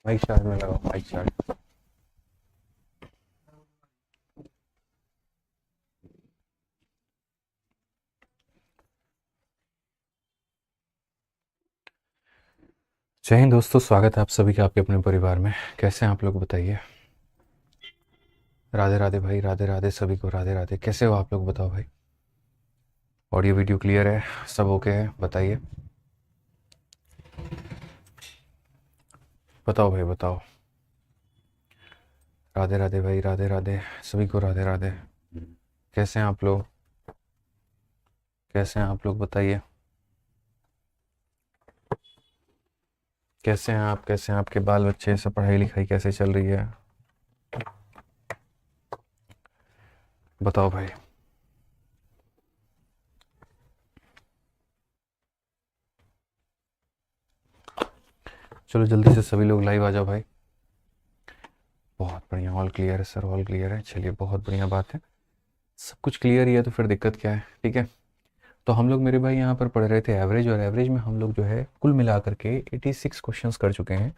Mic charge में लगाओ, mic charge. जय हिंद दोस्तों, स्वागत है आप सभी का आपके अपने परिवार में। कैसे हैं आप लोग बताइए। राधे राधे भाई, राधे राधे सभी को, राधे राधे। कैसे हो आप लोग बताओ भाई। ऑडियो वीडियो क्लियर है, सब ओके है, बताइए। बताओ भाई बताओ। राधे राधे भाई, राधे राधे सभी को, राधे राधे। कैसे हैं आप लोग, कैसे हैं आप लोग बताइए। कैसे हैं आप, कैसे हैं आपके बाल बच्चे, सब पढ़ाई लिखाई कैसे चल रही है, बताओ भाई। चलो जल्दी से सभी लोग लाइव आ जाओ भाई। बहुत बढ़िया, ऑल क्लियर है सर, ऑल क्लियर है। चलिए बहुत बढ़िया बात है, सब कुछ क्लियर ही है तो फिर दिक्कत क्या है। ठीक है, तो हम लोग मेरे भाई यहाँ पर पढ़ रहे थे एवरेज, और एवरेज में हम लोग जो है कुल मिला करके 86 क्वेश्चंस कर चुके हैं।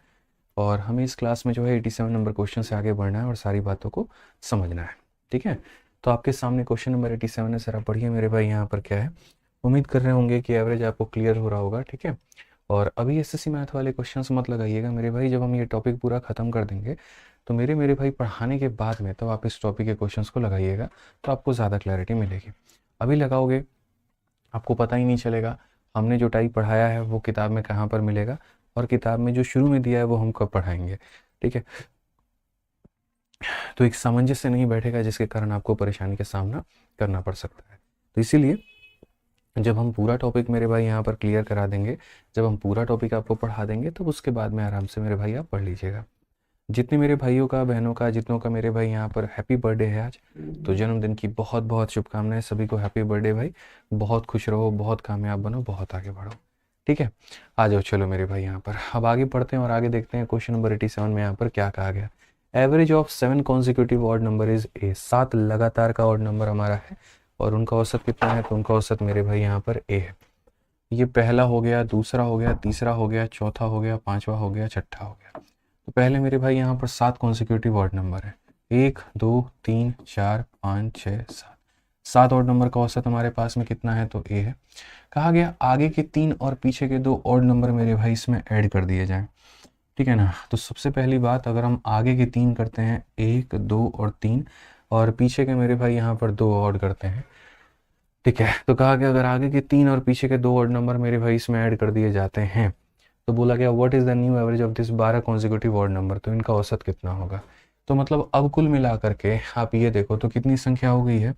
और हमें इस क्लास में जो है 87 नंबर क्वेश्चन से आगे बढ़ना है और सारी बातों को समझना है। ठीक है, तो आपके सामने क्वेश्चन नंबर 87 है सर, आप पढ़िए मेरे भाई यहाँ पर क्या है। उम्मीद कर रहे होंगे कि एवरेज आपको क्लियर हो रहा होगा। ठीक है, और अभी एसएससी मैथ वाले क्वेश्चंस मत लगाइएगा मेरे भाई, जब हम ये टॉपिक पूरा ख़त्म कर देंगे तो मेरे मेरे भाई पढ़ाने के बाद में तो आप इस टॉपिक के क्वेश्चंस को लगाइएगा, तो आपको ज़्यादा क्लैरिटी मिलेगी। अभी लगाओगे आपको पता ही नहीं चलेगा हमने जो टाइप पढ़ाया है वो किताब में कहाँ पर मिलेगा, और किताब में जो शुरू में दिया है वो हम कब पढ़ाएंगे। ठीक है, तो एक सामंजस्य नहीं बैठेगा, जिसके कारण आपको परेशानी का सामना करना पड़ सकता है। तो इसीलिए जब हम पूरा टॉपिक मेरे भाई यहाँ पर क्लियर करा देंगे, जब हम पूरा टॉपिक आपको पढ़ा देंगे, तब उसके बाद में आराम से मेरे भाई आप पढ़ लीजिएगा। जितने मेरे भाइयों का, बहनों का, जितनों का मेरे भाई यहाँ पर हैप्पी बर्थडे है आज, तो जन्मदिन की बहुत बहुत शुभकामनाएं सभी को। हैप्पी बर्थडे भाई, बहुत खुश रहो, बहुत कामयाब बनो, बहुत आगे बढ़ो। ठीक है, आ जाओ चलो मेरे भाई यहाँ पर अब आगे पढ़ते हैं और आगे देखते हैं क्वेश्चन नंबर 87 में यहाँ पर क्या कहा गया। Average of 7 consecutive odd number is a, 7 लगातार का ऑड नंबर हमारा है और उनका औसत कितना है, तो उनका औसत मेरे भाई यहाँ पर ए है। ये पहला हो गया, दूसरा हो गया, तीसरा हो गया, चौथा हो गया, पांचवा हो गया, छठा हो गया। तो पहले मेरे भाई यहाँ पर 7 कॉन्सिक्यूटिव ऑड नंबर है, 1 2 3 4 5 6 7। 7 ऑड नंबर का औसत हमारे पास में कितना है, तो ए है। कहा गया आगे के 3 और पीछे के 2 ऑड नंबर मेरे भाई इसमें ऐड कर दिए जाएं। ठीक है ना, तो सबसे पहली बात, अगर हम आगे के 3 करते हैं, 1 2 और 3, और पीछे के मेरे भाई यहाँ पर 2 ऑड करते हैं। ठीक है, तो कहा गया अगर आगे के 3 और पीछे के 2 ऑड नंबर मेरे भाई इसमें ऐड कर दिए जाते हैं, तो बोला गया what is the new average of this 12 consecutive odd number, तो इनका औसत कितना होगा। तो मतलब अब कुल मिला करके आप ये देखो तो कितनी संख्या हो गई है,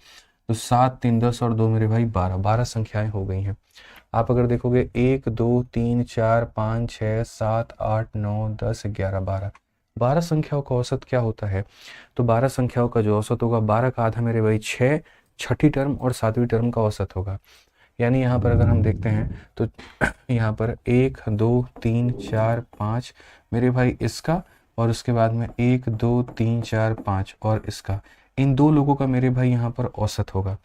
तो 7 3 10 और 2 मेरे भाई 12, 12 संख्याएं हो गई हैं। आप अगर देखोगे 1 2 3 4 5 6 7 8 9 10 11 12, 12 संख्याओं का औसत क्या होता है, तो 12 संख्याओं का जो औसत होगा, 12 का आधा मेरे भाई 6, छठी टर्म और सातवीं टर्म का औसत होगा। यानी यहाँ पर अगर हम देखते हैं तो यहाँ पर 1 2 3 4 5 मेरे भाई इसका, और उसके बाद में 1 2 3 4 5 और इसका, इन दो लोगों का मेरे भाई यहाँ पर औसत होगा।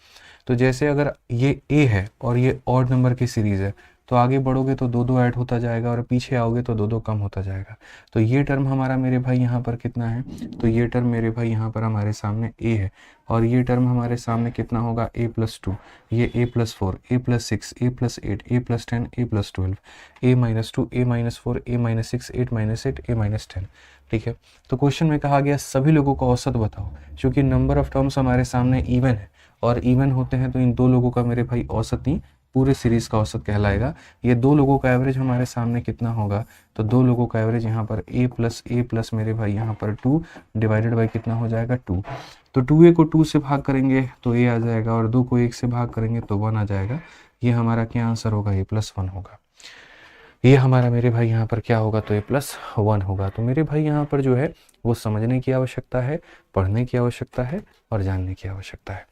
तो जैसे अगर ये ए है और ये ऑड नंबर की सीरीज़ है, तो आगे बढ़ोगे तो दो दो ऐड होता जाएगा और पीछे आओगे तो दो दो कम होता जाएगा। तो ये टर्म हमारा मेरे भाई यहाँ पर कितना है, तो ये टर्म मेरे भाई यहाँ पर हमारे सामने ए है, और ये टर्म हमारे सामने कितना होगा, ए प्लस 2, ये ए प्लस 4, ए प्लस 6, ए प्लस 8, ए प्लस 10, ए प्लस 12, ए माइनस 2, ए माइनस 4, ए माइनस 6, 8 माइनस 8, ए माइनस 10। ठीक है, तो क्वेश्चन में कहा गया सभी लोगों का औसत बताओ। क्योंकि नंबर ऑफ टर्म्स हमारे सामने इवन है, और इवन होते हैं तो इन दो लोगों का मेरे भाई औसत नहीं, पूरे सीरीज का औसत कहलाएगा। ये दो लोगों का एवरेज हमारे सामने कितना होगा, तो दो लोगों का एवरेज यहाँ पर ए प्लस मेरे भाई यहाँ पर 2 डिवाइडेड बाई कितना हो जाएगा, 2। तो 2a को 2 से भाग करेंगे तो a आ जाएगा, और 2 को 1 से भाग करेंगे तो 1 आ जाएगा। ये हमारा क्या आंसर होगा, a प्लस 1 होगा। ये हमारा मेरे भाई यहाँ पर क्या होगा, तो a प्लस 1 होगा। तो मेरे भाई यहाँ पर जो है वो समझने की आवश्यकता है, पढ़ने की आवश्यकता है और जानने की आवश्यकता है।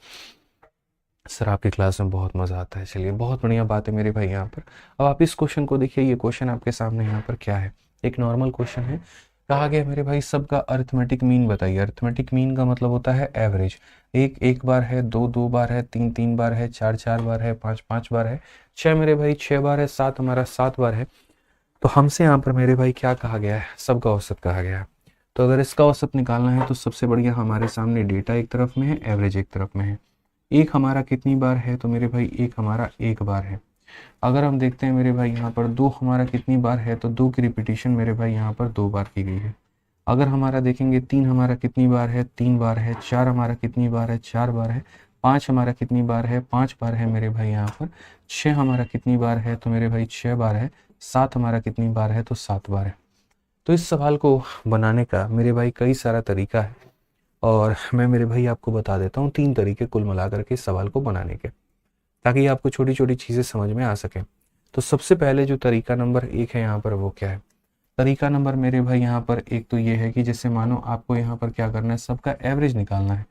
सर आपकी क्लास में बहुत मज़ा आता है। चलिए बहुत बढ़िया बात है मेरे भाई यहाँ पर। अब आप इस क्वेश्चन को देखिए, ये क्वेश्चन आपके सामने यहाँ पर क्या है, एक नॉर्मल क्वेश्चन है। कहा गया मेरे भाई सबका अरिथमेटिक मीन बताइए। अरिथमेटिक मीन का मतलब होता है एवरेज। एक एक बार है, दो दो बार है, तीन तीन बार है, चार चार बार है, पाँच पाँच बार है, छः मेरे भाई छः बार है, सात हमारा 7 बार है। तो हमसे यहाँ पर मेरे भाई क्या कहा गया है, सबका औसत कहा गया है। तो अगर इसका औसत निकालना है तो सबसे बढ़िया हमारे सामने डेटा एक तरफ में है, एवरेज एक तरफ में है। एक हमारा कितनी बार है, तो मेरे भाई एक हमारा एक बार है। अगर हम देखते हैं मेरे भाई यहाँ पर दो हमारा कितनी बार है, तो दो की रिपीटिशन मेरे भाई यहाँ पर दो बार की गई है। अगर हमारा देखेंगे तीन हमारा कितनी बार है, तीन बार है। चार हमारा कितनी बार है, चार बार है। पाँच हमारा कितनी बार है, पाँच बार है मेरे भाई यहाँ पर। छः हमारा कितनी बार है, तो मेरे भाई छः बार है। सात हमारा कितनी बार है, तो सात बार है। तो इस सवाल को बनाने का मेरे भाई कई सारा तरीका है, और मैं मेरे भाई आपको बता देता हूँ तीन तरीके कुल मिलाकर के इस सवाल को बनाने के, ताकि आपको छोटी छोटी चीज़ें समझ में आ सकें। तो सबसे पहले जो तरीका नंबर एक है यहाँ पर वो क्या है, तरीका नंबर मेरे भाई यहाँ पर एक तो ये है कि जैसे मानो आपको यहाँ पर क्या करना है, सबका एवरेज निकालना है।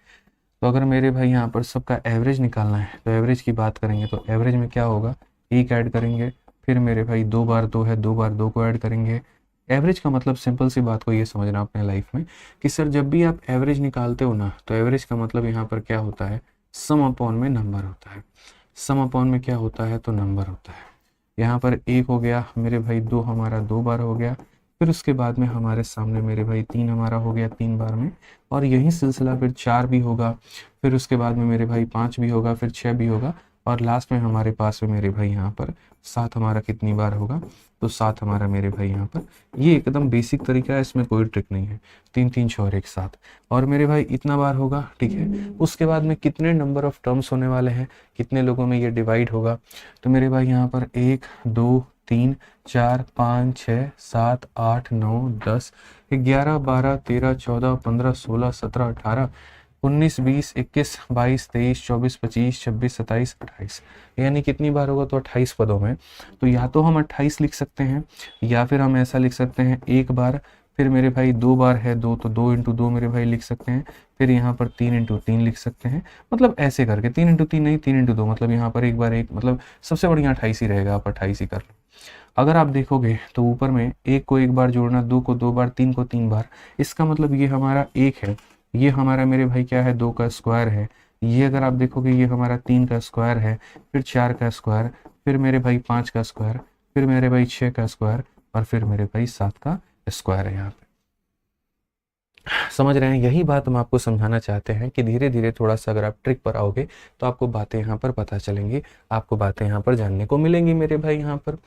तो अगर मेरे भाई यहाँ पर सबका एवरेज निकालना है तो एवरेज की बात करेंगे तो एवरेज में क्या होगा, एक ऐड करेंगे, फिर मेरे भाई दो बार दो है, दो बार दो को ऐड करेंगे। एवरेज का मतलब सिंपल सी बात को ये समझना अपने लाइफ में कि सर जब भी आप एवरेज निकालते हो ना, तो एवरेज का मतलब यहाँ पर क्या होता है, सम अपॉन में नंबर होता है। सम अपॉन में क्या होता है, तो नंबर होता है। यहाँ पर एक हो गया मेरे भाई, दो हमारा दो बार हो गया, फिर उसके बाद में हमारे सामने मेरे भाई तीन हमारा हो गया तीन बार में, और यही सिलसिला फिर चार भी होगा, फिर उसके बाद में मेरे भाई पाँच भी होगा, फिर छः भी होगा, और लास्ट में हमारे पास में मेरे भाई यहाँ पर सात हमारा कितनी बार होगा, तो सात हमारा मेरे भाई यहाँ पर। ये एकदम बेसिक तरीका है, इसमें कोई ट्रिक नहीं है। तीन तीन छः और एक सात, और मेरे भाई इतना बार होगा, ठीक है। उसके बाद में कितने नंबर ऑफ टर्म्स होने वाले हैं, कितने लोगों में ये डिवाइड होगा, तो मेरे भाई यहाँ पर एक दो तीन चार पाँच छः सात आठ नौ 10 11 12 13 14 15 16 17 18 19 20 21 22 23 24 25 26 27 28, यानी कितनी बार होगा, तो 28 पदों में। तो या तो हम 28 लिख सकते हैं, या फिर हम ऐसा लिख सकते हैं एक बार, फिर मेरे भाई दो बार है दो, तो दो इंटू दो मेरे भाई लिख सकते हैं, फिर यहाँ पर तीन इंटू तीन लिख सकते हैं। मतलब ऐसे करके तीन इंटू तीन नहीं, तीन इंटू दो, मतलब यहाँ पर एक बार एक, मतलब सबसे बढ़िया 28 ही रहेगा, आप 28 ही कर लो। अगर आप देखोगे तो ऊपर में एक को एक बार जोड़ना, दो को दो बार, तीन को तीन बार, इसका मतलब ये हमारा एक है, ये हमारा मेरे भाई क्या है, दो का स्क्वायर है। ये अगर आप देखोगे ये हमारा तीन का स्क्वायर है, फिर चार का स्क्वायर, फिर मेरे भाई पाँच का स्क्वायर, फिर मेरे भाई छः का स्क्वायर, और फिर मेरे भाई सात का स्क्वायर है। यहाँ पे समझ रहे हैं, यही बात हम आपको समझाना चाहते हैं कि धीरे धीरे थोड़ा सा अगर आप ट्रिक पर आओगे तो आपको बातें यहाँ पर पता चलेंगी, आपको बातें यहाँ पर जानने को मिलेंगी मेरे भाई यहाँ पर।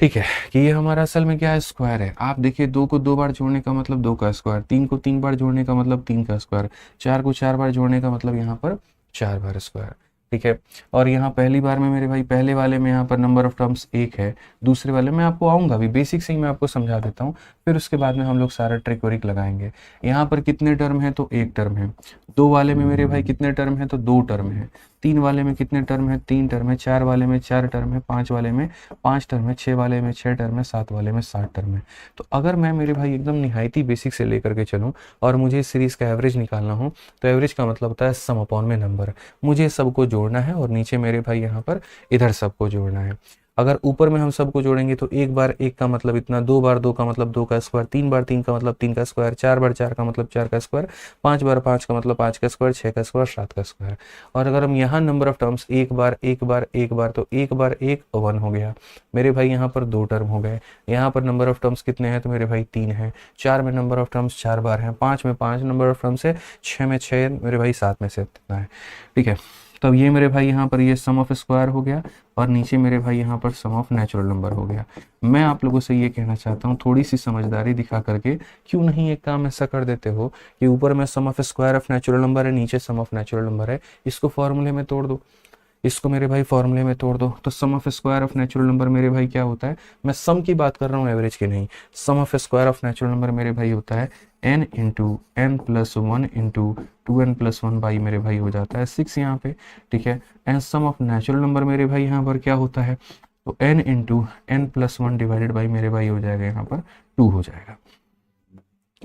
ठीक है, कि ये हमारा असल में क्या है, स्क्वायर है। आप देखिए दो को दो बार जोड़ने का मतलब दो का स्क्वायर, तीन को तीन बार जोड़ने का मतलब तीन का स्क्वायर, चार को चार बार जोड़ने का मतलब यहाँ पर चार बार स्क्वायर। ठीक है, और यहाँ पहली बार में मेरे भाई पहले वाले में यहाँ पर नंबर ऑफ टर्म्स एक है, दूसरे वाले में आपको आऊँगा भी, बेसिक से ही मैं आपको समझा देता हूँ, फिर उसके बाद में हम लोग सारा ट्रिक वरिक लगाएंगे। यहाँ पर कितने टर्म है, तो एक टर्म है। दो वाले में मेरे भाई कितने टर्म है, तो दो टर्म है। तीन वाले में कितने टर्म है, तीन टर्म है। चार वाले में चार टर्म है। पाँच वाले में पाँच टर्म है। छः वाले में छः टर्म है। सात वाले में सात टर्म है। तो अगर मैं मेरे भाई एकदम निहायती बेसिक से लेकर के चलूँ और मुझे इस सीरीज़ का एवरेज निकालना हो, तो एवरेज का मतलब होता है सम अपॉन में नंबर। मुझे सबको जोड़ना है और नीचे मेरे भाई यहाँ पर इधर सबको जोड़ना है। अगर ऊपर में हम सबको जोड़ेंगे तो एक बार एक का मतलब इतना, दो बार दो का मतलब दो का स्क्वायर, तीन बार तीन का मतलब तीन का स्क्वायर, चार बार चार का मतलब चार का स्क्वायर, पांच बार पांच का मतलब पांच का स्क्वायर, छः का स्क्वायर, सात का स्क्वायर। और अगर हम यहाँ नंबर ऑफ टर्म्स एक बार एक बार एक बार, तो एक बार एक वन हो गया मेरे भाई, यहाँ पर दो टर्म हो गए। यहाँ पर नंबर ऑफ टर्म्स कितने हैं, तो मेरे भाई तीन है। चार में नंबर ऑफ टर्म्स चार बार हैं। पाँच में पाँच नंबर ऑफ टर्म्स है। छः में छः मेरे भाई, सात में से इतना है। ठीक है, तब ये मेरे भाई यहाँ पर ये सम ऑफ स्क्वायर हो गया, और नीचे मेरे भाई यहाँ पर सम ऑफ नेचुरल नंबर हो गया। मैं आप लोगों से ये कहना चाहता हूँ, थोड़ी सी समझदारी दिखा करके क्यों नहीं एक काम ऐसा कर देते हो कि ऊपर में sum of square of natural number है, नीचे सम ऑफ नेचुरल नंबर है, इसको फॉर्मूले में तोड़ दो। इसको मेरे भाई फॉर्मूले में तोड़ दो, तो sum of square of natural number मेरे भाई क्या होता है, मैं सम की बात कर रहा हूँ, एवरेज की नहीं। Sum of square of natural number मेरे भाई होता है n into n plus one into two n plus one by मेरे भाई हो जाता है सिक्स यहाँ पे। ठीक है, and sum of natural number मेरे भाई यहाँ पर क्या होता है, तो n into n plus one divided by मेरे भाई हो जाएगा यहाँ पर टू हो जाएगा।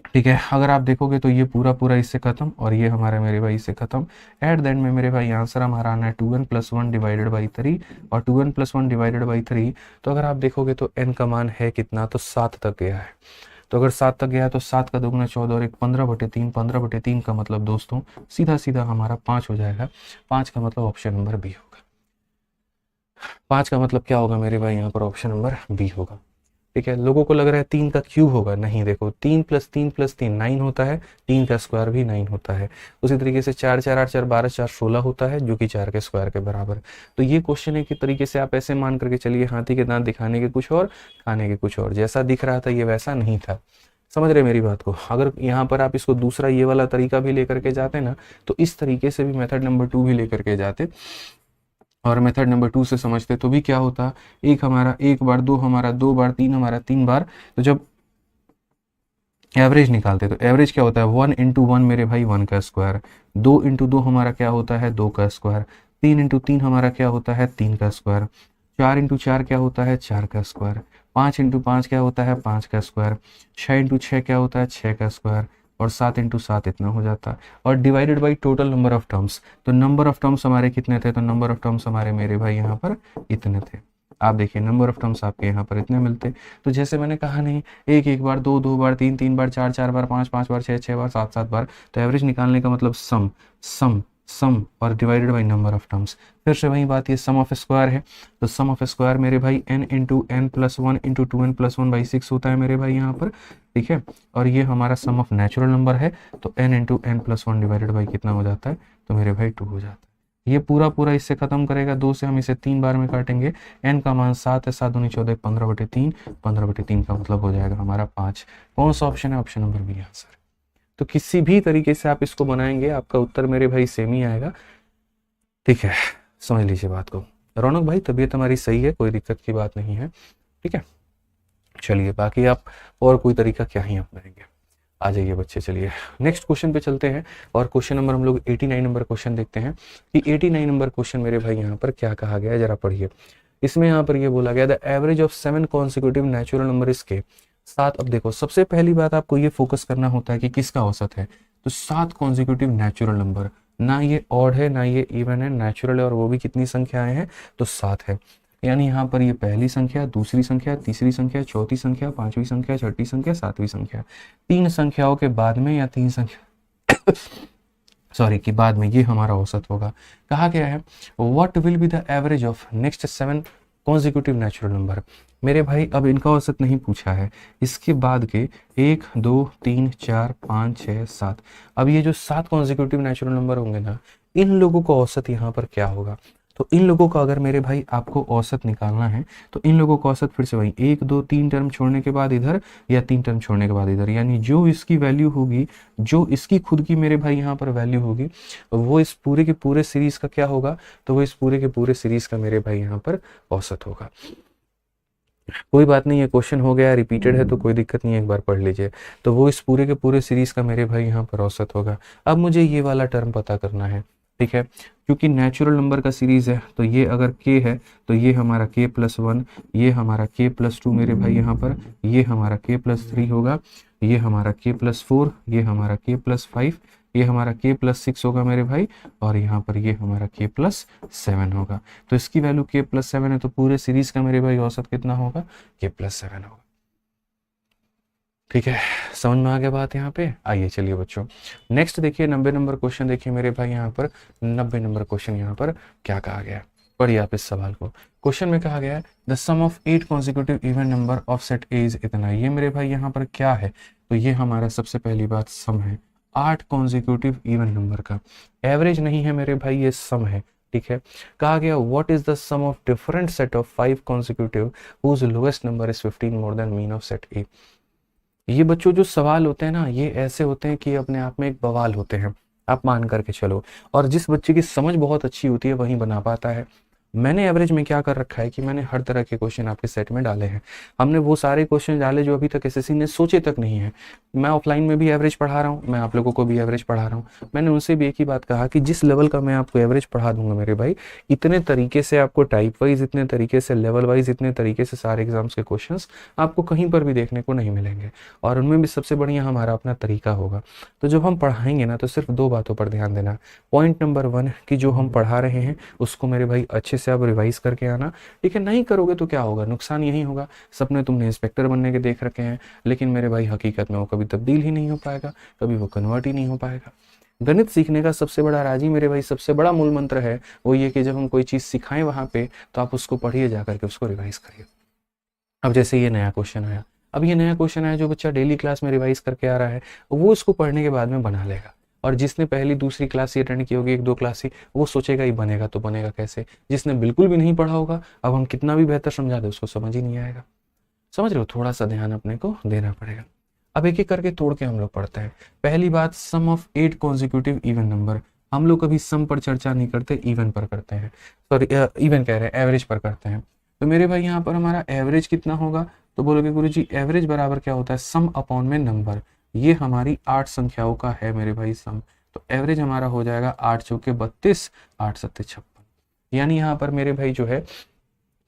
ठीक है, अगर आप देखोगे तो ये पूरा पूरा इससे खत्म, और ये हमारा मेरे भाई इससे खत्म। एट द एंड में मेरे भाई आंसर हमारा आना है two n plus one divided by three, और two n plus one divided by three, तो अगर आप देखोगे तो एन का मान है कितना, तो सात तक गया है। तो अगर सात तक गया है तो सात का दोगुना 14 और एक 15/3, 15/3 का मतलब दोस्तों सीधा सीधा हमारा 5 हो जाएगा। 5 का मतलब ऑप्शन नंबर बी होगा। 5 का मतलब क्या होगा मेरे भाई, यहाँ पर ऑप्शन नंबर बी होगा। ठीक है, लोगों को लग रहा है 3 का क्यूब होगा, नहीं, देखो 3 + 3 + 3 9 होता है, 3 का स्क्वायर भी 9 होता है। उसी तरीके से 4 4 8 4 12 4 16 होता है, जो कि 4 के स्क्वायर के बराबर। तो ये क्वेश्चन है कि तरीके से आप ऐसे मान करके चलिए, हाथी के दांत दिखाने के कुछ और, खाने के कुछ और, जैसा दिख रहा था ये वैसा नहीं था। समझ रहे मेरी बात को? अगर यहाँ पर आप इसको दूसरा ये वाला तरीका भी लेकर के जाते ना, तो इस तरीके से भी मेथड नंबर 2 भी लेकर के जाते और मेथड नंबर 2 से समझते, तो भी क्या होता, एक हमारा एक बार, दो हमारा दो बार, तीन हमारा तीन बार। तो जब एवरेज निकालते तो एवरेज क्या होता है, 1 × 1 मेरे भाई 1 का स्क्वायर, 2 × 2 हमारा क्या होता है 2 का स्क्वायर, 3 × 3 हमारा क्या होता है 3 का स्क्वायर, 4 × 4 क्या होता है 4 का स्क्वायर, 5 × 5 क्या होता है 5 का स्क्वायर, 6 × 6 क्या होता है 6 का स्क्वायर, और 7 × 7 इतना हो जाता है। और divided by total number of terms, तो नंबर ऑफ टर्म्स हमारे कितने थे, तो नंबर ऑफ टर्म्स हमारे मेरे भाई यहाँ पर इतने थे। आप देखिए नंबर ऑफ टर्म्स आपके यहाँ पर इतने मिलते। तो जैसे मैंने कहा नहीं, एक एक बार, दो दो बार, तीन तीन बार, चार चार बार, पाँच पाँच बार, छः छः बार, सात सात बार। तो एवरेज निकालने का मतलब सम सम सम और divided by number of terms. फिर से वही बात, ये सम ऑफ स्क्वायर है, तो सम ऑफ स्क्वायर मेरे भाई n × n + 1 × 2n + 1/6 होता है मेरे भाई यहाँ पर। ठीक है, और ये हमारा सम ऑफ नेचुरल नंबर है, तो n × n + 1 डिवाइडेड बाई कितना हो जाता है, तो मेरे भाई 2 हो जाता है। ये पूरा पूरा इससे खत्म करेगा, 2 से हम इसे 3 बार में काटेंगे, n का मान 7 है, 7 दूनी 14, 15/3, 15/3 का मतलब हो जाएगा हमारा 5। कौन सा ऑप्शन है, ऑप्शन नंबर बी आंसर। तो किसी भी तरीके से आप इसको बनाएंगे, आपका उत्तर मेरे भाई सेम ही आएगा। ठीक है, समझ लीजिए बात को। रौनक भाई तबीयत हमारी सही है, कोई दिक्कत की बात नहीं है। ठीक है, चलिए बाकी आप और कोई तरीका क्या ही अपनाएंगे। आ जाइए बच्चे, चलिए नेक्स्ट क्वेश्चन पे चलते हैं। और क्वेश्चन नंबर हम लोग 89 नंबर क्वेश्चन देखते हैं कि 89 नंबर क्वेश्चन मेरे भाई यहाँ पर क्या कहा गया है, जरा पढ़िए। इसमें यहाँ पर ये बोला गया, the average of 7 consecutive natural number is के 7। अब देखो सबसे पहली बात आपको ये फोकस करना होता है कि किसका औसत है, तो 7 कॉन्सिक्यूटिव नेचुरल नंबर, ना ये ऑड है ना ये इवन है, नेचुरल है, और वो भी कितनी संख्याएं हैं, तो 7 है। यानी यहाँ पर ये पहली संख्या, दूसरी संख्या, तीसरी संख्या, चौथी संख्या, पांचवी संख्या, छठी संख्या, सातवीं संख्या, 3 संख्याओं के बाद में या 3 संख्या सॉरी के बाद में ये हमारा औसत होगा। कहा गया है what will be the average of next 7 consecutive natural number. मेरे भाई अब इनका औसत नहीं पूछा है, इसके बाद के 1 2 3 4 5 6 7, अब ये जो 7 कॉन्जिक्यूटिव नेचुरल नंबर होंगे ना, इन लोगों का औसत यहाँ पर क्या होगा। तो इन लोगों का अगर मेरे भाई आपको औसत निकालना है, तो इन लोगों का औसत फिर से वही 1 2 3 टर्म छोड़ने के बाद इधर, या 3 टर्म छोड़ने के बाद इधर, यानी जो इसकी वैल्यू होगी, जो इसकी खुद की मेरे भाई यहाँ पर वैल्यू होगी, वो इस पूरे के पूरे सीरीज का क्या होगा, तो वो इस पूरे के पूरे सीरीज का मेरे भाई यहाँ पर औसत होगा। कोई बात नहीं, ये क्वेश्चन हो गया, रिपीटेड है तो कोई दिक्कत नहीं है, एक बार पढ़ लीजिए। तो वो इस पूरे के पूरे सीरीज का मेरे भाई यहाँ पर औसत होगा। अब मुझे ये वाला टर्म पता करना है। ठीक है, क्योंकि नेचुरल नंबर का सीरीज है, तो ये अगर k है तो ये हमारा k+1, ये हमारा k+2 मेरे भाई यहाँ पर, ये हमारा k+3 होगा, ये हमारा k+4, ये हमारा k+5, ये हमारा k+6 होगा मेरे भाई, और यहाँ पर ये हमारा k+7 होगा। तो इसकी वैल्यू k+7 है, तो पूरे सीरीज का मेरे भाई औसत कितना होगा, k+7 होगा। ठीक है, समझ में आ गया बात यहाँ पे। आइए चलिए बच्चों नेक्स्ट देखिए 90 नंबर क्वेश्चन देखिए मेरे भाई यहाँ पर। 90 नंबर क्वेश्चन यहाँ पर क्या कहा गया है, पढ़िए आप इस सवाल को। क्वेश्चन में कहा गया है the sum of 8 consecutive even number of set A is इतना। ये मेरे भाई यहाँ पर क्या है, तो ये हमारा सबसे पहली बात सम है 8 कॉन्सिक्यूटिव इवन नंबर का। एवरेज नहीं है मेरे भाई, ये सम है। ठीक है, कहा गया what is the sum of different set of 5 consecutive whose lowest number is 15 more than mean of set A. ये बच्चों जो सवाल होते हैं ना, ये ऐसे होते हैं कि अपने आप में एक बवाल होते हैं, आप मान करके चलो। और जिस बच्चे की समझ बहुत अच्छी होती है वही बना पाता है। मैंने एवरेज में क्या कर रखा है कि मैंने हर तरह के क्वेश्चन आपके सेट में डाले हैं। हमने वो सारे क्वेश्चन डाले जो अभी तक एसएससी ने सोचे तक नहीं है। मैं ऑफलाइन में भी एवरेज पढ़ा रहा हूँ, मैं आप लोगों को भी एवरेज पढ़ा रहा हूँ। मैंने उनसे भी एक ही बात कहा कि जिस लेवल का मैं आपको एवरेज पढ़ा दूंगा मेरे भाई, इतने तरीके से आपको टाइप वाइज, इतने तरीके से लेवल वाइज, इतने तरीके से सारे एग्जाम्स के क्वेश्चन आपको कहीं पर भी देखने को नहीं मिलेंगे। और उनमें भी सबसे बढ़िया हमारा अपना तरीका होगा। तो जब हम पढ़ाएंगे ना, तो सिर्फ 2 बातों पर ध्यान देना। पॉइंट नंबर 1 कि जो हम पढ़ा रहे हैं उसको मेरे भाई अच्छे से आप रिवाइज करके आना। ठीक है, नहीं करोगे तो क्या होगा, नुकसान यही होगा। सपने तुमने इंस्पेक्टर बनने के देख रखे हैं, लेकिन मेरे भाई हकीकत में वो कभी तब्दील ही नहीं हो पाएगा, कभी वो कन्वर्ट ही नहीं हो पाएगा। गणित सीखने का सबसे बड़ा राज ही मेरे भाई, सबसे बड़ा मूल मंत्र है वो ये कि जब हम कोई चीज़ सिखाएं वहाँ पे तो आप उसको पढ़िए, जा करके उसको रिवाइज करिए। अब जैसे ये नया क्वेश्चन आया, अब ये नया क्वेश्चन आया, जो बच्चा डेली क्लास में रिवाइज करके आ रहा है वो इसको पढ़ने के बाद में बना लेगा, और जिसने पहली दूसरी क्लास ही अटेंड की होगी, 1-2 क्लास ही, वो सोचेगा ही बनेगा तो बनेगा कैसे। जिसने बिल्कुल भी नहीं पढ़ा होगा, अब हम कितना भी बेहतर समझा दें उसको समझ ही नहीं आएगा। समझ रहे हो, थोड़ा सा ध्यान अपने को देना पड़ेगा। अब एक एक करके तोड़ के हम लोग पढ़ते हैं। पहली बात, सम ऑफ 8 कॉन्जिक्यूटिव इवन नंबर। हम लोग कभी सम पर चर्चा नहीं करते, इवन पर करते हैं, सॉरी इवन कह रहे हैं, एवरेज पर करते हैं। तो मेरे भाई यहाँ पर हमारा एवरेज कितना होगा, तो बोलोगे गुरुजी एवरेज बराबर क्या होता है, सम अपॉन में नंबर। ये हमारी 8 संख्याओं का है मेरे भाई सम, तो एवरेज हमारा हो जाएगा 8 चौके 32, 8 सत्ते 56। यानी यहाँ पर मेरे भाई जो है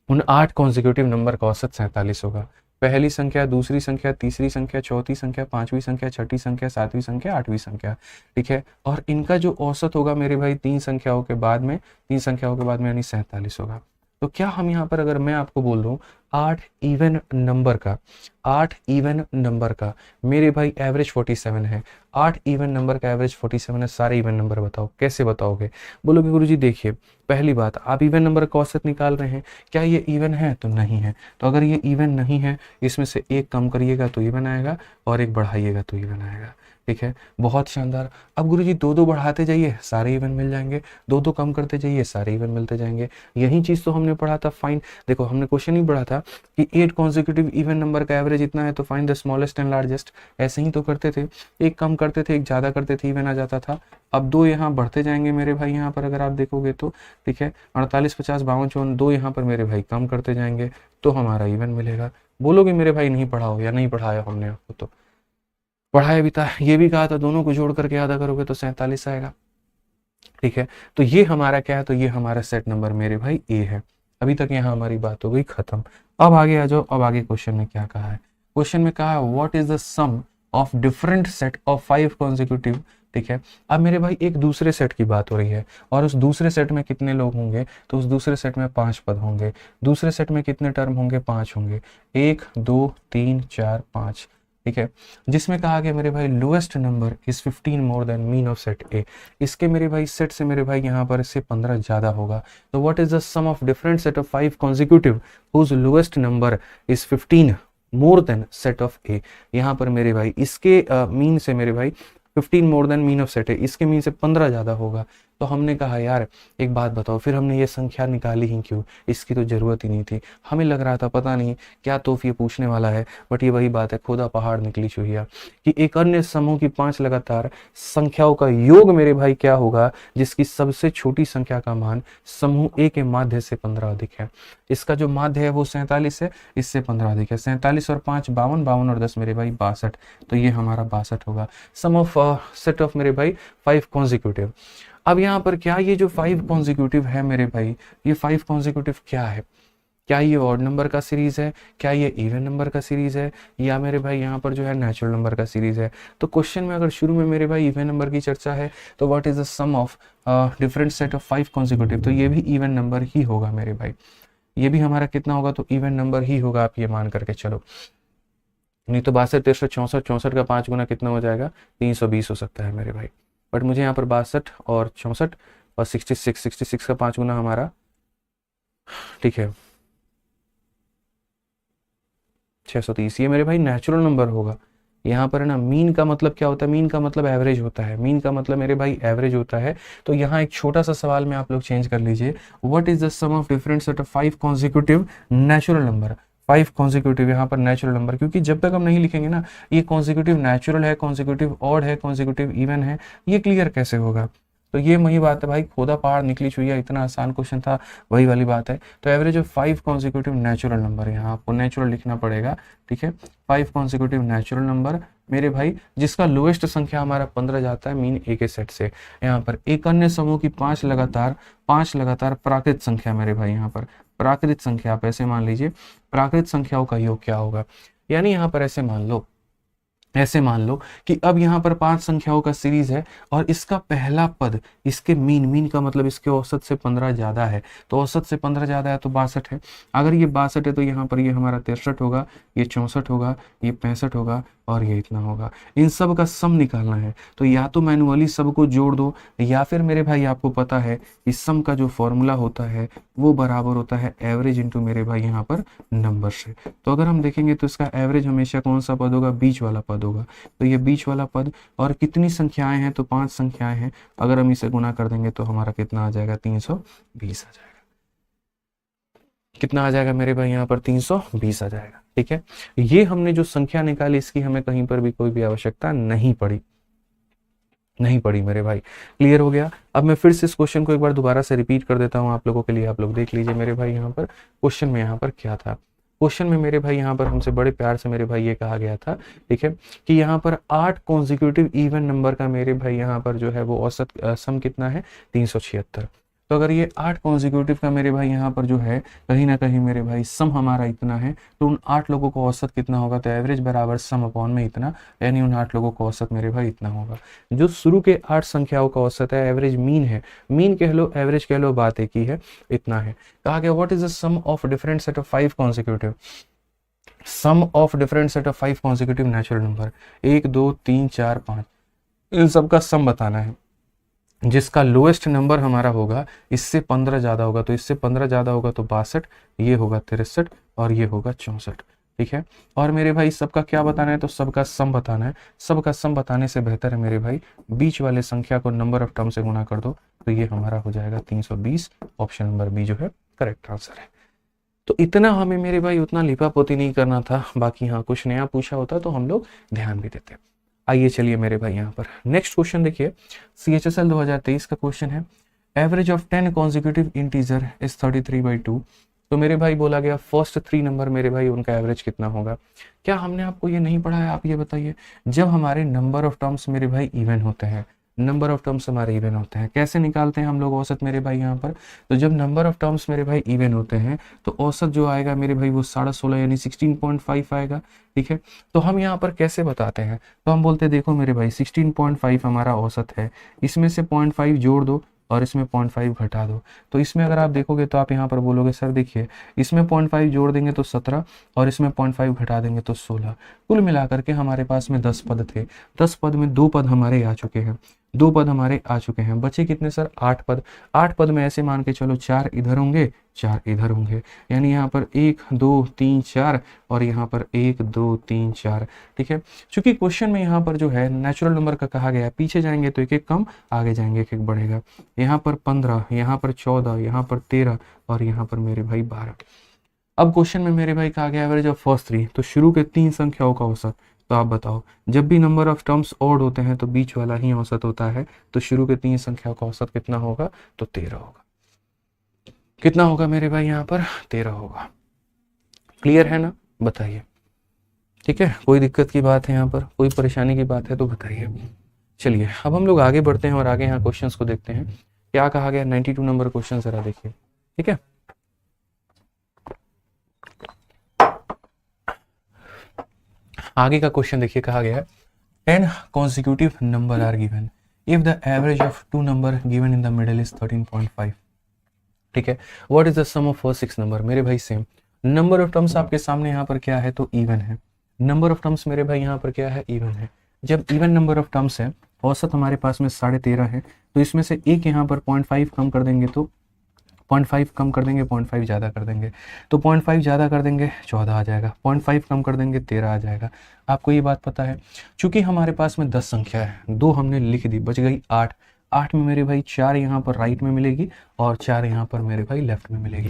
उन 8 कॉन्जिक्यूटिव नंबर का औसत 47 होगा। पहली संख्या, दूसरी संख्या, तीसरी संख्या, चौथी संख्या, पांचवी संख्या, छठी संख्या, सातवीं संख्या, आठवीं संख्या, ठीक है। और इनका जो औसत होगा मेरे भाई 3 संख्याओं के बाद में, 3 संख्याओं के बाद में यानी 47 होगा। तो क्या हम यहाँ पर अगर मैं आपको बोल दूं 8 इवन नंबर का, 8 इवन नंबर का मेरे भाई एवरेज 47 है, 8 इवन नंबर का एवरेज 47 है, सारे इवन नंबर बताओ, कैसे बताओगे। बोलोगे गुरुजी देखिए, पहली बात आप इवन नंबर का औसत निकाल रहे हैं, क्या ये इवन है, तो नहीं है। तो अगर ये इवन नहीं है, इसमें से एक कम करिएगा तो इवन आएगा, और एक बढ़ाइएगा तो इवन आएगा, ठीक है। बहुत शानदार। अब गुरुजी 2-2 बढ़ाते जाइए, सारे इवन मिल जाएंगे, 2-2 कम करते जाइए, सारे इवन मिलते जाएंगे। यही चीज तो हमने पढ़ा था, फाइंड, देखो हमने क्वेश्चन ही पढ़ा था कि 8 कॉन्जिक्यूटिव इवन नंबर का एवरेज इतना है, तो find the smallest and largest. ऐसे ही तो करते थे, एक कम करते थे, एक ज्यादा करते थे, इवन आ जाता था। अब 2 यहाँ बढ़ते जाएंगे मेरे भाई, यहाँ पर अगर आप देखोगे तो, ठीक है, 48, 50, 52, 54, 2 यहाँ पर मेरे भाई कम करते जाएंगे तो हमारा इवन मिलेगा। बोलोगे मेरे भाई नहीं पढ़ा हो, या नहीं पढ़ाया हमने आपको, तो पढ़ाया भी था, ये भी कहा था, दोनों को जोड़ करके आधा करोगे तो 47 आएगा, ठीक है। तो ये हमारा क्या है, तो ये हमारा सेट नंबर मेरे भाई ए है। अभी तक यहाँ हमारी बात हो गई खत्म। अब आगे आ जाओ, अब आगे क्वेश्चन में क्या कहा है। क्वेश्चन में कहा है what is the sum of different set of 5 consecutive, ठीक है। अब मेरे भाई एक दूसरे सेट की बात हो रही है, और उस दूसरे सेट में कितने लोग होंगे, तो उस दूसरे सेट में 5 पद होंगे। दूसरे सेट में कितने टर्म होंगे, 5 होंगे, 1 2 3 4 5, ठीक है। जिसमें कहा गया मेरे भाई lowest number is 15 more than mean of set ए। इसके मेरे भाई सेट से मेरे भाई यहाँ पर इससे 15 ज्यादा होगा। तो what is the sum of different set of 5 consecutive whose lowest number is 15 more than set of a. यहाँ पर मेरे भाई इसके मीन से मेरे भाई 15 more than mean of set है, इसके मीन से 15 ज्यादा होगा। तो हमने कहा यार एक बात बताओ, फिर हमने ये संख्या निकाली ही क्यों, इसकी तो जरूरत ही नहीं थी। हमें लग रहा था पता नहीं क्या तोहफे ये पूछने वाला है, बट ये वही बात है, खुदा पहाड़ निकली चुहिया, कि एक अन्य समूह की 5 लगातार संख्याओं का योग मेरे भाई क्या होगा, जिसकी सबसे छोटी संख्या का मान समूह ए के माध्य से 15 अधिक है। इसका जो माध्य है वो 47 है, इससे 15 अधिक है। 47 और 5 52, 52 और 10 मेरे भाई 62, तो ये हमारा 62 होगा। सम ऑफ सेट ऑफ मेरे भाई 5 कॉन्जिक्यूटिव। अब यहाँ पर क्या ये जो 5 कॉन्जिक्यूटिव है मेरे भाई, ये 5 कॉन्जिक्यूटिव क्या है, क्या ये ऑड नंबर का सीरीज है, क्या ये इवन नंबर का सीरीज है, या मेरे भाई यहाँ पर जो है नेचुरल नंबर का सीरीज है। तो क्वेश्चन में अगर शुरू में मेरे भाई इवन नंबर की चर्चा है, तो what is the sum of different set of 5 consecutive, तो ये भी इवन नंबर ही होगा मेरे भाई। ये भी हमारा कितना होगा, तो इवन नंबर ही होगा, आप ये मान करके चलो। नहीं तो 62, 63, 64, 64 का 5 गुना कितना हो जाएगा, 320 हो सकता है मेरे भाई। बट मुझे यहाँ पर 62 और 64 और 66 का 5 गुना हमारा, ठीक है, 630, ये मेरे भाई नेचुरल नंबर होगा। यहाँ पर है ना, मीन का मतलब क्या होता है, मीन का मतलब एवरेज होता है, मीन का मतलब मेरे भाई एवरेज होता है। तो यहाँ एक छोटा सा सवाल में आप लोग चेंज कर लीजिए, what is the sum of different set of 5 consecutive natural number. 5 consecutive यहाँ पर नेचुरल नंबर, क्योंकि जब तक हम नहीं लिखेंगे ना ये कॉन्जिक्यूटिव नेचुरल है, कॉन्जिक्यूटिव ऑड है, कॉन्जिक्यूटिव इवन है, ये क्लियर कैसे होगा। तो ये वही बात है भाई, खोदा पहाड़ निकली चुहिया, इतना आसान क्वेश्चन था, वही वाली बात है। तो average of 5 consecutive natural number, यहाँ आपको नेचुरल लिखना पड़ेगा, ठीक है। 5 कॉन्जिक्यूटिव नेचुरल नंबर मेरे भाई, जिसका लोएस्ट संख्या हमारा 15 जाता है मीन ए के सेट से। यहाँ पर एक अन्य समूह की 5 लगातार प्राकृत संख्या मेरे भाई, यहाँ पर प्राकृत संख्या आप ऐसे मान लीजिए, प्राकृत संख्याओं का योग क्या होगा। यानी यहाँ पर ऐसे मान लो कि अब यहाँ पर 5 संख्याओं का सीरीज है, और इसका पहला पद इसके मीन का मतलब इसके औसत से 15 ज्यादा है। तो औसत से 15 ज्यादा है तो 62 है। अगर ये 62 है तो यहाँ पर ये हमारा 63 होगा, ये 64 होगा, ये 65 होगा, और ये इतना होगा। इन सब का सम निकालना है तो या तो मैनुअली सबको जोड़ दो, या फिर मेरे भाई आपको पता है इस सम का जो फॉर्मूला होता है वो बराबर होता है एवरेज इंटू मेरे भाई यहाँ पर नंबर से। तो अगर हम देखेंगे तो इसका एवरेज हमेशा कौन सा पद होगा, बीच वाला पद होगा। तो ये बीच वाला पद, और कितनी संख्याएं हैं तो 5 संख्याएं हैं, अगर हम इसे गुना कर देंगे तो हमारा कितना आ जाएगा, 320 आ जाएगा। कितना आ जाएगा मेरे भाई यहाँ पर, 320 आ जाएगा। ठीक है, ये हमने जो संख्या निकाली इसकी हमें कहीं पर भी कोई भी आवश्यकता नहीं पड़ी मेरे भाई। क्लियर हो गया। अब मैं फिर से इस क्वेश्चन को एक बार दोबारा से रिपीट कर देता हूँ आप लोगों के लिए, आप लोग देख लीजिए मेरे भाई यहाँ पर क्वेश्चन में यहाँ पर क्या था। क्वेश्चन में मेरे भाई यहाँ पर हमसे बड़े प्यार से मेरे भाई ये कहा गया था, ठीक है, कि यहाँ पर 8 कॉन्जिक्यूटिव इवन नंबर का मेरे भाई यहाँ पर जो है वो औसत सम कितना है, 376। तो अगर ये 8 कॉन्जिक्यूटिव का मेरे भाई यहाँ पर जो है कहीं ना कहीं मेरे भाई सम हमारा इतना है, तो उन 8 लोगों को औसत कितना होगा, तो एवरेज बराबर सम अपॉन में इतना, यानी उन 8 लोगों को औसत मेरे भाई इतना होगा। जो शुरू के 8 संख्याओं का औसत है, एवरेज मीन है, मीन कह लो एवरेज कह लो, बात एक ही है, इतना है। कहा गया what is the sum of different set of 5 consecutive, sum of different set of 5 consecutive natural number, 1 2 3 4 5, इन सब का सम बताना है। जिसका लोएस्ट नंबर हमारा होगा इससे 15 ज़्यादा होगा, तो इससे 15 ज़्यादा होगा तो 62, ये होगा 63 और ये होगा 64। ठीक है, और मेरे भाई सबका क्या बताना है, तो सबका सम बताना है। सबका सम बताने से बेहतर है मेरे भाई बीच वाले संख्या को नंबर ऑफ टर्म से गुना कर दो, तो ये हमारा हो जाएगा 320। ऑप्शन नंबर बी जो है करेक्ट आंसर है। तो इतना हमें मेरे भाई उतना लिपापोती नहीं करना था, बाकी हाँ कुछ नया पूछा होता तो हम लोग ध्यान भी देते। आइए चलिए मेरे भाई यहाँ पर नेक्स्ट क्वेश्चन देखिए, CHSL 2023 का क्वेश्चन है, average of 10 consecutive integer is 33/2। तो मेरे भाई बोला गया फर्स्ट 3 नंबर मेरे भाई उनका एवरेज कितना होगा। क्या हमने आपको ये नहीं पढ़ा है, आप ये बताइए। जब हमारे नंबर ऑफ टर्म्स मेरे भाई इवन होते हैं, नंबर ऑफ टर्म्स हमारे इवन होते हैं, कैसे निकालते हैं हम लोग औसत मेरे भाई यहाँ पर, तो जब नंबर ऑफ टर्म्स मेरे भाई इवन होते हैं तो औसत जो आएगा मेरे भाई वो 16.5 यानी 16.5 आएगा। ठीक है, तो हम यहाँ पर कैसे बताते हैं, तो हम बोलते हैं देखो मेरे भाई 16.5 हमारा औसत है, इसमें से 0.5 जोड़ दो और इसमें 0.5 घटा दो। तो इसमें अगर आप देखोगे तो आप यहाँ पर बोलोगे सर देखिए इसमें 0.5 जोड़ देंगे तो 17 और इसमें 0.5 घटा देंगे तो 16। कुल मिलाकर के हमारे पास में 10 पद थे, 10 पद में 2 पद हमारे आ चुके हैं, 2 पद हमारे आ चुके हैं, बचे कितने सर, 8 पद। 8 पद में ऐसे मान के चलो 4 इधर होंगे 4 इधर होंगे, यानी यहाँ पर 1 2 3 4 और यहाँ पर 1 2 3 4। ठीक है, चूंकि क्वेश्चन में यहाँ पर जो है नेचुरल नंबर का कहा गया है, पीछे जाएंगे तो एक एक कम, आगे जाएंगे एक एक बढ़ेगा। यहाँ पर 15, यहाँ पर 14, यहाँ पर 13 और यहाँ पर मेरे भाई 12। अब क्वेश्चन में मेरे भाई कहा गया एवरेज ऑफ फर्स्ट 3, तो शुरू के 3 संख्याओं का औसत। तो आप बताओ जब भी नंबर ऑफ टर्म्स ऑड होते हैं तो बीच वाला ही औसत होता है, तो शुरू के 3 संख्याओं का औसत कितना होगा, तो 13 होगा। कितना होगा मेरे भाई यहाँ पर, 13 होगा। क्लियर है ना, बताइए। ठीक है, कोई दिक्कत की बात है यहाँ पर, कोई परेशानी की बात है तो बताइए। चलिए अब हम लोग आगे बढ़ते हैं और आगे यहाँ क्वेश्चंस को देखते हैं क्या कहा गया। 92 नंबर क्वेश्चन जरा देखिए। ठीक है, आगे का क्वेश्चन देखिए, कहा गया है 10 consecutive number are given if the average of 2 number given in the middle is 13.5। ठीक है, what is the sum of first 6 number. मेरे भाई सेम नंबर ऑफ टर्म्स आपके सामने यहाँ पर क्या है, तो इवन है। नंबर ऑफ टर्म्स मेरे भाई यहाँ पर क्या है, इवन है। जब इवन नंबर ऑफ टर्म्स है, औसत हमारे पास में 13.5 है, तो इसमें से एक यहाँ पर 0.5 कम कर देंगे तो 0.5 कम कर देंगे, 0.5 ज़्यादा कर देंगे, तो 0.5 ज़्यादा कर देंगे 14 आ जाएगा, 0.5 कम कर देंगे 13 आ जाएगा। आपको ये बात पता है, चूंकि हमारे पास में 10 संख्या है, 2 हमने लिख दी, बच गई 8। 8 में मेरे भाई 4 यहाँ पर राइट में मिलेगी और 4 यहाँ पर मेरे भाई लेफ्ट में मिलेगी।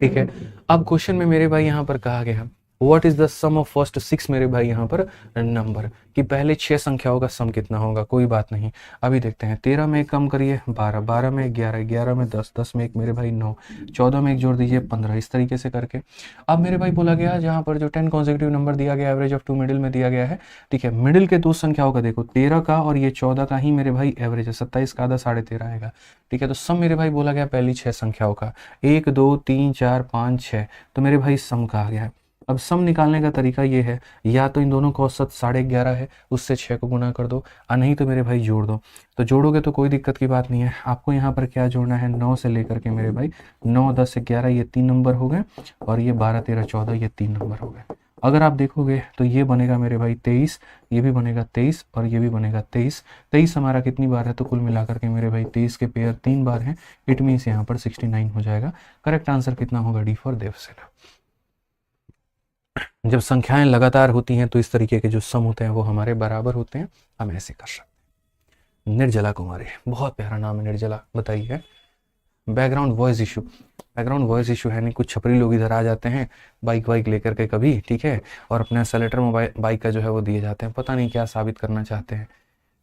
ठीक है, अब क्वेश्चन में मेरे भाई यहाँ पर कहा गया what is the sum of first 6 मेरे भाई यहाँ पर नंबर, कि पहले 6 संख्याओं का सम कितना होगा। कोई बात नहीं, अभी देखते हैं। 13 में 1 कम करिए 12, 12 में 11, 11 में 10, 10 में 1 मेरे भाई 9, 14 में 1 जोड़ दीजिए 15, इस तरीके से करके। अब मेरे भाई बोला गया जहाँ पर जो 10 कॉन्सेक्यूटिव नंबर दिया गया, एवरेज ऑफ 2 मिडिल में दिया गया है। ठीक है, मिडिल के 2 संख्याओं का देखो, 13 का और ये 14 का ही मेरे भाई एवरेज है, 27 का आधा 13.5 आएगा। ठीक है, तो सम मेरे भाई बोला गया पहली 6 संख्याओं का, 1 2 3 4 5 6, तो मेरे भाई सम कहा गया है। अब सम निकालने का तरीका ये है, या तो इन दोनों का औसत 11.5 है, उससे 6 को गुना कर दो, और नहीं तो मेरे भाई जोड़ दो। तो जोड़ोगे तो कोई दिक्कत की बात नहीं है। आपको यहाँ पर क्या जोड़ना है, 9 से लेकर के मेरे भाई 9 10 11 ये 3 नंबर हो गए, और ये 12 13 14 ये 3 नंबर हो गए। अगर आप देखोगे तो ये बनेगा मेरे भाई 23, ये भी बनेगा 23 और ये भी बनेगा 23। 23 हमारा कितनी बार है, तो कुल मिलाकर के मेरे भाई 23 के पेयर 3 बार हैं। इट मीन्स यहाँ पर 69 हो जाएगा। करेक्ट आंसर कितना होगा, डी फॉर देवसेना। जब संख्याएं लगातार होती हैं तो इस तरीके के जो सम होते हैं वो हमारे बराबर होते हैं, हम ऐसे कर सकते हैं। निर्जला कुमारी, बहुत प्यारा नाम है निर्जला, बताइए। Background voice issue, background voice issue है नहीं, कुछ छपरी लोग इधर आ जाते हैं बाइक वाइक लेकर के कभी, ठीक है, और अपना एक्सेलेरेटर मोबाइल बाइक का जो है वो दिए जाते हैं, पता नहीं क्या साबित करना चाहते हैं,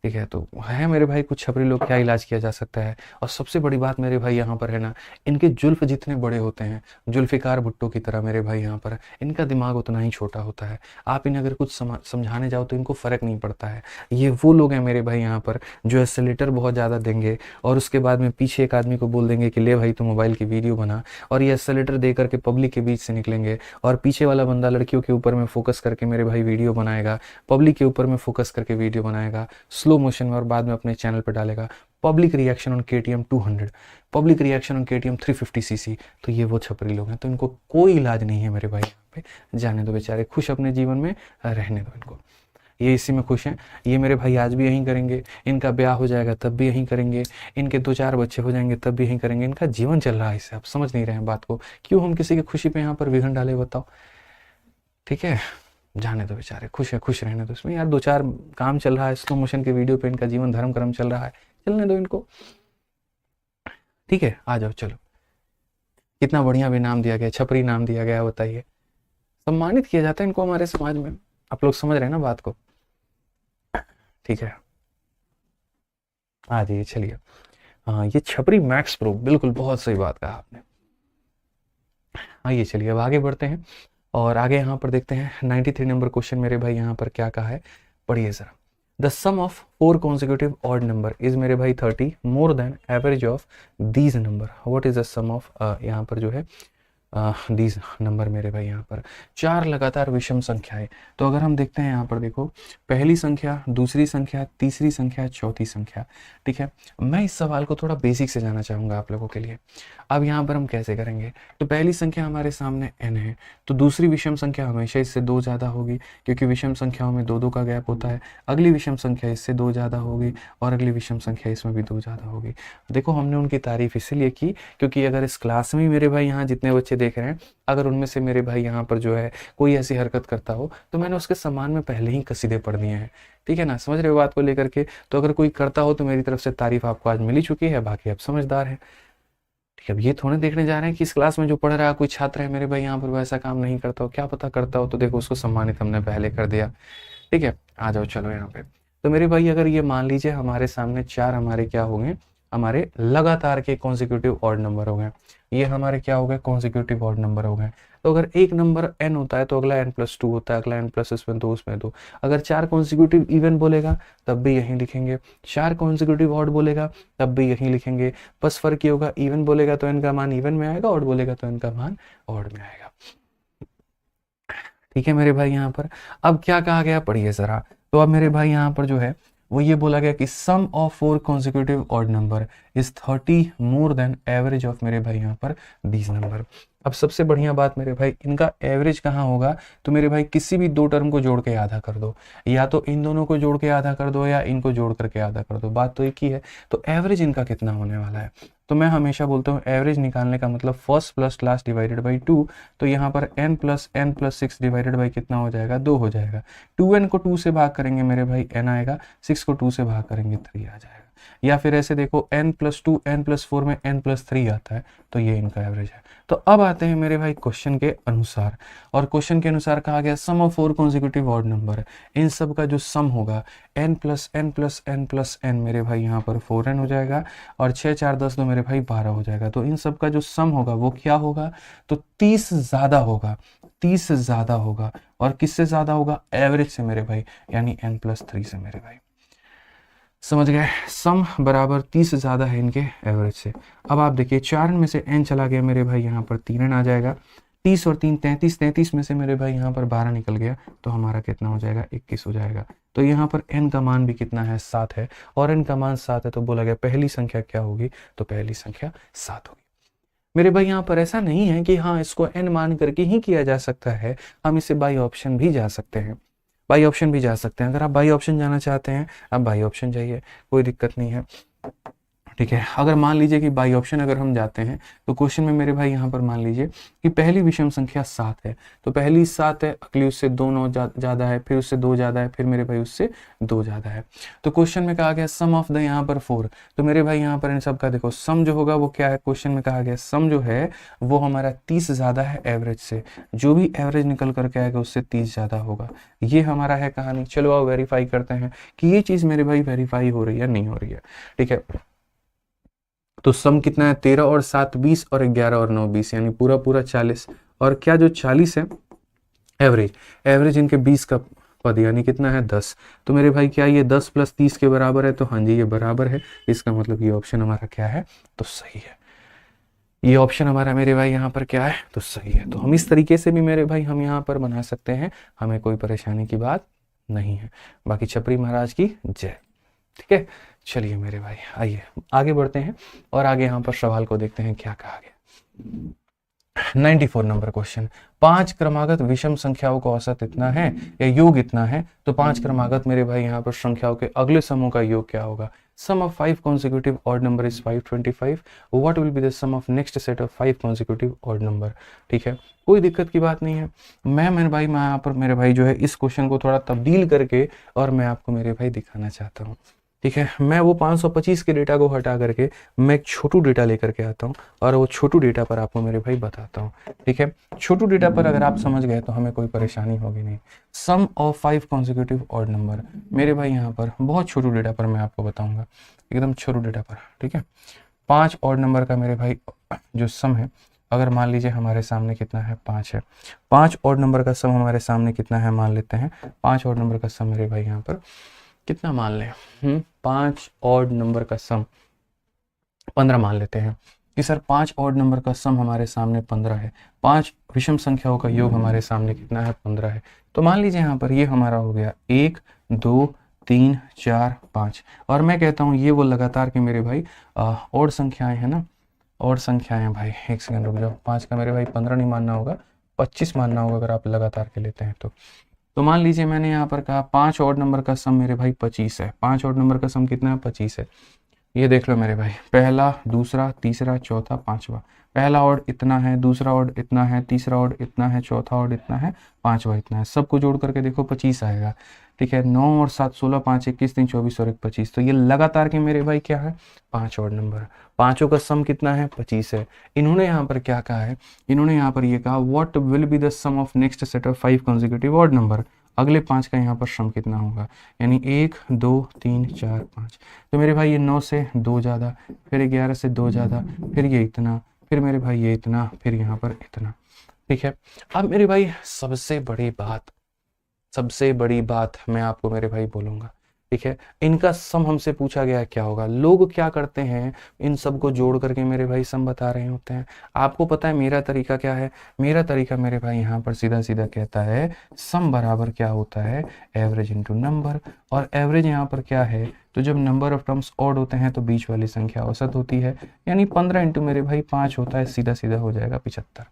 ठीक है। तो है मेरे भाई कुछ छपरी लोग, क्या इलाज किया जा सकता है। और सबसे बड़ी बात मेरे भाई यहाँ पर है ना, इनके जुल्फ जितने बड़े होते हैं, जुल्फिकार भुट्टो की तरह मेरे भाई यहाँ पर, इनका दिमाग उतना ही छोटा होता है। आप इन्हें अगर कुछ समझाने जाओ तो इनको फ़र्क नहीं पड़ता है। ये वो लोग हैं मेरे भाई यहाँ पर जो एक्सेलेरेटर बहुत ज़्यादा देंगे और उसके बाद में पीछे एक आदमी को बोल देंगे कि ले भाई तू मोबाइल की वीडियो बना, और ये एक्सेलेरेटर दे करके पब्लिक के बीच से निकलेंगे और पीछे वाला बंदा लड़कियों के ऊपर में फोकस करके मेरे भाई वीडियो बनाएगा, पब्लिक के ऊपर में फोकस करके वीडियो बनाएगा स्लो मोशन में, और बाद में अपने चैनल पर डालेगा public reaction on KTM 200, public reaction on KTM 350 cc। तो ये वो छपरी लोग हैं, तो इनको कोई इलाज नहीं है मेरे भाई यहाँ पे, जाने दो बेचारे, खुश अपने जीवन में रहने दो इनको, ये इसी में खुश हैं। ये मेरे भाई आज भी यहीं करेंगे, इनका ब्याह हो जाएगा तब भी यहीं करेंगे, इनके 2-4 बच्चे हो जाएंगे तब भी यहीं करेंगे, इनका जीवन चल रहा है इससे। आप समझ नहीं रहे हैं बात को, क्यों हम किसी की खुशी पे यहाँ पर विघन डाले, बताओ, ठीक है। जाने दो बेचारे, खुश है, खुश रहने दो इसमें यार, 2-4 काम चल रहा है स्लो मोशन के वीडियो पे, इनका जीवन धर्म कर्म चल रहा है, चलने दो इनको, ठीक है। आ जाओ चलो, कितना बढ़िया भी नाम दिया गया, छपरी नाम दिया गया, बताइए, सम्मानित किया जाता है इनको हमारे समाज में। आप लोग समझ रहे हैं ना बात को, ठीक है। आ जाइए चलिए, हाँ ये छपरी मैक्स प्रो, बिल्कुल बहुत सही बात कहा आपने। आइए चलिए अब आगे बढ़ते हैं, और आगे यहाँ पर देखते हैं 93 नंबर क्वेश्चन मेरे भाई यहाँ पर क्या कहा है, पढ़िए जरा। The sum of 4 consecutive odd number is मेरे भाई 30 more than average of these number, what is the sum of, यहाँ पर जो है दीज नंबर मेरे भाई यहाँ पर 4 लगातार विषम संख्याएं। तो अगर हम देखते हैं यहाँ पर देखो, पहली संख्या, दूसरी संख्या, तीसरी संख्या, चौथी संख्या, ठीक है। मैं इस सवाल को थोड़ा बेसिक से जाना चाहूँगा आप लोगों के लिए। अब यहाँ पर हम कैसे करेंगे, तो पहली संख्या हमारे सामने n है, तो दूसरी विषम संख्या हमेशा इससे 2 ज़्यादा होगी, क्योंकि विषम संख्याओं में 2-2 का गैप होता है। अगली विषम संख्या इससे 2 ज़्यादा होगी, और अगली विषम संख्या इसमें भी 2 ज़्यादा होगी। देखो हमने उनकी तारीफ इसीलिए की क्योंकि अगर इस क्लास में मेरे भाई यहाँ जितने बच्चे देख रहे हैं, अगर उनमें से मेरे भाई यहाँ पर जो है कोई ऐसी हरकत करता हो तो मैंने उसके सम्मान में पहले ही कसीदे पढ़ दिए हैं, ठीक है ना, समझ रहे हो बात को लेकर के। तो अगर कोई करता हो तो मेरी तरफ से तारीफ आपको आज मिल ही चुकी है, बाकी आप समझदार हैं, ठीक है। अब ये थोड़े देखने जा रहे हैं कि इस क्लास में जो पढ़ रहा है कोई छात्र है मेरे भाई यहाँ पर वो ऐसा काम नहीं करता हो, क्या पता करता हो, तो देखो उसको सम्मानित हमने पहले कर दिया, ठीक है। आ जाओ चलो यहाँ पे, तो मेरे भाई अगर ये मान लीजिए हमारे सामने 4 हमारे क्या हो गए, हमारे लगातार के कॉन्सिक्यूटिव ऑड नंबर हो गए, ये हमारे क्या हो गए, कॉन्सिक्यूटिव ऑड नंबर हो गए। तो अगर एक नंबर n होता है तो अगला n+2 होता है, अगला n+ इसमें 2 उसमें 2। अगर 4 कॉन्सिक्यूटिव इवन बोलेगा तब भी यहीं लिखेंगे, 4 कॉन्सिक्यूटिव ऑड बोलेगा तब भी यहीं लिखेंगे, बस फर्क ये होगा इवन बोलेगा तो n का मान इवन में आएगा, ऑड बोलेगा तो n का मान ऑड में आएगा, ठीक है मेरे भाई यहाँ पर। अब क्या कहा गया पढ़िए जरा, तो अब मेरे भाई यहाँ पर जो है वो ये बोला गया कि sum of 4 consecutive odd number is 30 more than average of मेरे भाई यहाँ पर दीज नंबर। अब सबसे बढ़िया बात मेरे भाई, इनका एवरेज कहाँ होगा, तो मेरे भाई किसी भी 2 टर्म को जोड़ के आधा कर दो, या तो इन दोनों को जोड़ के आधा कर दो या इनको जोड़ करके आधा कर दो, बात तो एक ही है। तो एवरेज इनका कितना होने वाला है, तो मैं हमेशा बोलता हूँ एवरेज निकालने का मतलब first plus last divided by 2। तो यहाँ पर n+n+6 डिवाइडेड बाई कितना हो जाएगा, 2 हो जाएगा। 2n को 2 से भाग करेंगे मेरे भाई n आएगा, 6 को 2 से भाग करेंगे 3 आ जाएगा। या फिर ऐसे देखो n+2 n+4 में n+3 आता है, तो ये इनका एवरेज है। तो अब आते हैं मेरे भाई क्वेश्चन के अनुसार, और क्वेश्चन के अनुसार कहा गया सम ऑफ 4 consecutive ऑड नंबर, इन सब का जो सम होगा n+n+n+n मेरे भाई यहाँ पर 4n हो जाएगा, और 6 4 10 2 मेरे भाई 12 हो जाएगा। तो इन सब का जो सम होगा वो क्या होगा, तो 30 ज़्यादा होगा, 30 ज़्यादा होगा, और किससे ज़्यादा होगा, एवरेज से मेरे भाई, यानी n+3 से मेरे भाई, समझ गए। सम बराबर 30 ज़्यादा है इनके एवरेज से। अब आप देखिए 4 में से n चला गया मेरे भाई यहाँ पर 3n आ जाएगा, 30 और 3 33, 33 में से मेरे भाई यहाँ पर 12 निकल गया, तो हमारा कितना हो जाएगा, 21 हो जाएगा। तो यहाँ पर n का मान भी कितना है, 7 है, और n का मान 7 है, तो बोला गया पहली संख्या क्या होगी, तो पहली संख्या 7 होगी। मेरे भाई यहाँ पर ऐसा नहीं है कि हाँ इसको n मान करके ही किया जा सकता है, हम इसे बाई ऑप्शन भी जा सकते हैं, बाई ऑप्शन भी जा सकते हैं। अगर आप बाई ऑप्शन जाना चाहते हैं आप बाई ऑप्शन जाइए, कोई दिक्कत नहीं है, ठीक है। अगर मान लीजिए कि बाई ऑप्शन अगर हम जाते हैं तो क्वेश्चन में मेरे भाई यहाँ पर मान लीजिए कि पहली विषम संख्या 7 है, तो पहली 7 है, अगली उससे 2 9 ज़्यादा है, फिर उससे 2 ज़्यादा है, फिर मेरे भाई उससे 2 ज़्यादा है। तो क्वेश्चन में कहा गया सम ऑफ द यहाँ पर 4, तो मेरे भाई यहाँ पर इन सब का देखो सम जो होगा वो क्या है, क्वेश्चन में कहा गया सम जो है वो हमारा 30 ज़्यादा है एवरेज से, जो भी एवरेज निकल करके आएगा उससे 30 ज़्यादा होगा। ये हमारा है कहानी। चलो आओ वेरीफाई करते हैं कि ये चीज़ मेरे भाई वेरीफाई हो रही है नहीं हो रही है, ठीक है। तो सम कितना है, 13 और 7 20 और 11 और 9 20, यानी पूरा पूरा 40। और क्या जो 40 है एवरेज, एवरेज इनके 20 का पद यानी कितना है 10। तो मेरे भाई क्या ये 10 + 30 के बराबर है, तो हाँ जी ये बराबर है। इसका मतलब ये ऑप्शन हमारा क्या है, तो सही है। ये ऑप्शन हमारा मेरे भाई यहाँ पर क्या है, तो सही है। तो हम इस तरीके से भी मेरे भाई हम यहाँ पर बना सकते हैं, हमें कोई परेशानी की बात नहीं है। बाकी छपरी महाराज की जय, ठीक है। चलिए मेरे भाई आइए आगे बढ़ते हैं और आगे यहाँ पर सवाल को देखते हैं क्या कहा गया। 94 नंबर क्वेश्चन, 5 क्रमागत विषम संख्याओं का औसत इतना है या योग इतना है, तो 5 क्रमागत मेरे भाई यहाँ पर संख्याओं के अगले समूह का योग क्या होगा। सम of 5 consecutive odd number is 525, what will be the sum of next set of 5 consecutive odd number, ठीक है। कोई दिक्कत की बात नहीं है। मेरे भाई मैं यहाँ पर मेरे भाई जो है इस क्वेश्चन को थोड़ा तब्दील करके और मैं आपको मेरे भाई दिखाना चाहता हूँ, ठीक है। मैं वो 525 के डेटा को हटा करके मैं एक छोटू डेटा लेकर के आता हूँ और वो छोटू डेटा पर आपको मेरे भाई बताता हूँ, ठीक है। छोटू डेटा पर अगर आप समझ गए तो हमें कोई परेशानी होगी नहीं। Sum of 5 consecutive odd number, मेरे भाई यहाँ पर बहुत छोटू डेटा पर मैं आपको बताऊंगा, एकदम छोटू डेटा पर, ठीक है। 5 ऑड नंबर का मेरे भाई जो सम है, अगर मान लीजिए हमारे सामने कितना है 5 है, 5 ऑड नंबर का सम हमारे सामने कितना है मान लेते हैं, 5 ऑड नंबर का सम मेरे भाई यहाँ पर कितना मान लें, 5 ऑड नंबर का सम 15 मान लेते हैं कि सर 5 ऑड नंबर का सम हमारे सामने 15 है, 5 विषम संख्याओं का योग हमारे सामने कितना है 15 है। तो मान लीजिए यहाँ पर ये हमारा हो गया 1 2 3 4 5, और मैं कहता हूँ ये वो लगातार के मेरे भाई ऑड संख्याएं हैं ना, ऑड संख्याएं हैं भाई। एक सेकंड रुक जाओ, 5 का मेरे भाई 15 नहीं मानना होगा, 25 मानना होगा अगर आप लगातार के लेते हैं तो मान लीजिए मैंने यहाँ पर कहा 5 ऑड नंबर का सम मेरे भाई 25 है, 5 ऑड नंबर का सम कितना है 25 है। ये देख लो मेरे भाई, पहला दूसरा तीसरा चौथा पांचवा, पहला ऑड इतना है, दूसरा ऑड इतना है, तीसरा ऑड इतना है, चौथा ऑड इतना है, पांचवा इतना है, सबको जोड़ करके देखो 25 आएगा, ठीक है। 9 और 7 16, 5 21 3 24 और 1 25, तो ये लगातार के मेरे भाई क्या है 5 ऑड नंबर, पांचों का सम कितना है 25 है। इन्होंने यहाँ पर क्या कहा है, इन्होंने यहाँ पर ये कहा what will be the sum of next set of 5 consecutive odd number, अगले 5 का यहाँ पर सम कितना होगा, यानी 1 2 3 4 5। तो मेरे भाई ये 9 से 2 ज़्यादा, फिर 11 से 2 ज़्यादा, फिर ये इतना, फिर मेरे भाई ये इतना, फिर यहाँ पर इतना, ठीक है। अब मेरे भाई सबसे बड़ी बात मैं आपको मेरे भाई बोलूँगा, ठीक है। इनका सम हमसे पूछा गया क्या होगा। लोग क्या करते हैं, इन सब को जोड़ करके मेरे भाई सम बता रहे होते हैं। आपको पता है मेरा तरीका क्या है, मेरा तरीका मेरे भाई यहाँ पर सीधा सीधा कहता है सम बराबर क्या होता है एवरेज इनटू नंबर, और एवरेज यहाँ पर क्या है, तो जब नंबर ऑफ टर्म्स ऑड होते हैं तो बीच वाली संख्या औसत होती है, यानी 15 इंटू मेरे भाई 5 होता है, सीधा सीधा हो जाएगा 75,